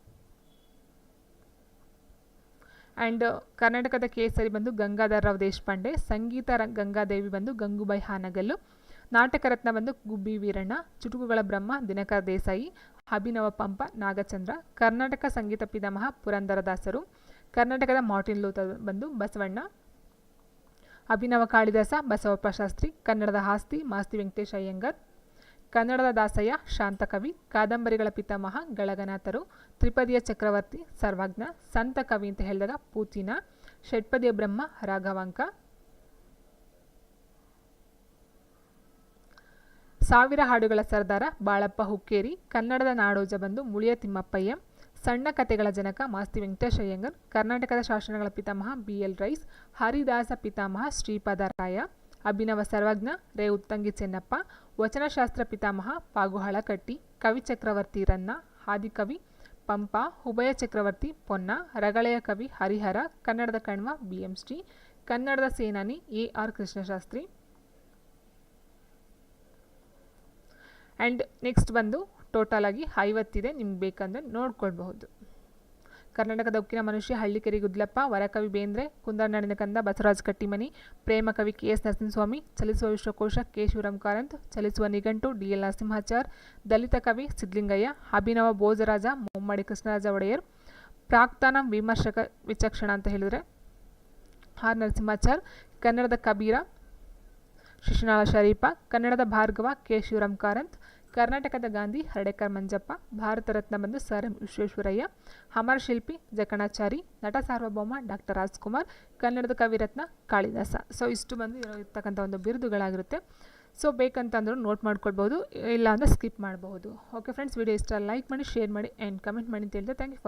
ಆ್ಯಂಡ್ ಕರ್ನಾಟಕದ ಕೇಸರಿ ಬಂದು ಗಂಗಾಧರರಾವ್ ದೇಶಪಾಂಡೆ. ಸಂಗೀತ ಗಂಗಾದೇವಿ ಬಂದು ಗಂಗೂಬಾಯಿ ಹಾನಗಲ್ಲು. ನಾಟಕ ರತ್ನ ಬಂದು ಗುಬ್ಬಿ ವೀರಣ್ಣ. ಚುಟುಕುಗಳ ಬ್ರಹ್ಮ ದಿನಕರ ದೇಸಾಯಿ. ಅಭಿನವ ಪಂಪ ನಾಗಚಂದ್ರ. ಕರ್ನಾಟಕ ಸಂಗೀತ ಪಿತಾಮಹ ಪುರಂದರದಾಸರು. ಕರ್ನಾಟಕದ ಮಾರ್ಟಿನ್ ಲೂಥರ್ ಬಂದು ಬಸವಣ್ಣ. ಅಭಿನವ ಕಾಳಿದಾಸ ಬಸವಪ್ಪ ಶಾಸ್ತ್ರಿ. ಕನ್ನಡದ ಆಸ್ತಿ ಮಾಸ್ತಿ ವೆಂಕಟೇಶ ಅಯ್ಯಂಗರ್. ಕನ್ನಡದ ದಾಸಯ್ಯ ಶಾಂತಕವಿ. ಕಾದಂಬರಿಗಳ ಪಿತಾಮಹ ಗಳಗನಾಥರು. ತ್ರಿಪದಿಯ ಚಕ್ರವರ್ತಿ ಸರ್ವಜ್ಞ. ಸಂತ ಕವಿ ಅಂತ ಹೇಳಿದಾಗ ಪೂತಿನ. ಷಟ್ಪದಿಯ ಬ್ರಹ್ಮ ರಾಘವಾಂಕ. ಸಾವಿರ ಹಾಡುಗಳ ಸರ್ದಾರ ಬಾಳಪ್ಪ ಹುಕ್ಕೇರಿ. ಕನ್ನಡದ ನಾಡೋಜ ಬಂದು ಮುಳಿಯ ತಿಮ್ಮಪ್ಪಯ್ಯ. ಸಣ್ಣ ಕಥೆಗಳ ಜನಕ ಮಾಸ್ತಿ ವೆಂಕಟೇಶ ಅಯ್ಯಂಗರ್. ಕರ್ನಾಟಕದ ಶಾಸನಗಳ ಪಿತಾಮಹ BL ರೈಸ್. ಹರಿದಾಸ ಪಿತಾಮಹ ಶ್ರೀಪಾದರಾಯ. ಅಭಿನವ ಸರ್ವಜ್ಞ ರೇ ಉತ್ತಂಗಿ ಚೆನ್ನಪ್ಪ. ವಚನಶಾಸ್ತ್ರ ಪಿತಾಮಹ ಪಾಗುಹಳ ಕಟ್ಟಿ. ಕವಿ ಚಕ್ರವರ್ತಿ ರನ್ನ. ಆದಿಕವಿ ಪಂಪ. ಉಭಯ ಚಕ್ರವರ್ತಿ ಪೊನ್ನ. ರಗಳೆಯ ಕವಿ ಹರಿಹರ. ಕನ್ನಡದ ಕಣ್ವ BM ಶ್ರೀ. ಕನ್ನಡದ ಸೇನಾನಿ AR ಕೃಷ್ಣಶಾಸ್ತ್ರಿ. ಆ್ಯಂಡ್ ನೆಕ್ಸ್ಟ್ ಬಂದು ಟೋಟಲ್ ಆಗಿ 50 ಇದೆ. ನಿಮ್ಗೆ ಬೇಕಂದರೆ ನೋಡ್ಕೊಳ್ಬಹುದು. ಕರ್ನಾಟಕದ ಉಕ್ಕಿನ ಮನುಷ್ಯ ಹಳ್ಳಿಕೆರೆ ಗುದ್ಲಪ್ಪ. ವರಕವಿ ಬೇಂದ್ರೆ. ಕುಂದರನಾಡಿನ ಕಂದ ಬಸವರಾಜ ಕಟ್ಟಿಮನಿ. ಪ್ರೇಮ ಕವಿ KS ನರಸಿಂಹಸ್ವಾಮಿ. ಚಲಿಸುವ ವಿಶ್ವಕೋಶ K. ಶಿವರಾಮ್ ಕಾರಂತ್. ಚಲಿಸುವ ನಿಘಂಟು DL ನರಸಿಂಹಾಚಾರ್. ದಲಿತ ಕವಿ ಸಿದ್ಧಲಿಂಗಯ್ಯ. ಅಭಿನವ ಭೋಜರಾಜ ಮುಮ್ಮಡಿ ಕೃಷ್ಣರಾಜ ಒಡೆಯರ್. ಪ್ರಾಕ್ತನ ವಿಮರ್ಶಕ ವಿಚಕ್ಷಣ ಅಂತ ಹೇಳಿದರೆ R. ನರಸಿಂಹಾಚಾರ್. ಕನ್ನಡದ ಕಬೀರ ಶಿಶುನಾಳ ಶರೀಫ. ಕನ್ನಡದ ಭಾರ್ಗವ K. ಶಿವರಾಮ್ ಕಾರಂತ್. ಕರ್ನಾಟಕದ ಗಾಂಧಿ ಹರ್ಡೇಕರ್ ಮಂಜಪ್ಪ. ಭಾರತ ರತ್ನ ಬಂದು ಸರ್ ಎಂ ವಿಶ್ವೇಶ್ವರಯ್ಯ. ಅಮರ ಶಿಲ್ಪಿ ಜಕಣಾಚಾರಿ. ನಟ ಸಾರ್ವಭೌಮ ಡಾಕ್ಟರ್ ರಾಜ್ಕುಮಾರ್. ಕನ್ನಡದ ಕವಿರತ್ನ ಕಾಳಿದಾಸ. ಸೊ ಇಷ್ಟು ಬಂದು ಇರತಕ್ಕಂಥ ಒಂದು ಬಿರುದುಗಳಾಗಿರುತ್ತೆ. ಸೊ ಬೇಕಂತಂದ್ರೂ ನೋಟ್ ಮಾಡ್ಕೊಳ್ಬೋದು, ಇಲ್ಲ ಅಂದರೆ ಸ್ಕಿಪ್ ಮಾಡಬಹುದು. ಓಕೆ ಫ್ರೆಂಡ್ಸ್, ವಿಡಿಯೋ ಇಷ್ಟ ಲೈಕ್ ಮಾಡಿ, ಶೇರ್ ಮಾಡಿ ಆ್ಯಂಡ್ ಕಮೆಂಟ್ ಮಾಡಿ ಅಂತ ಹೇಳ್ತಾ ಥ್ಯಾಂಕ್ ಯು ಫಾರ್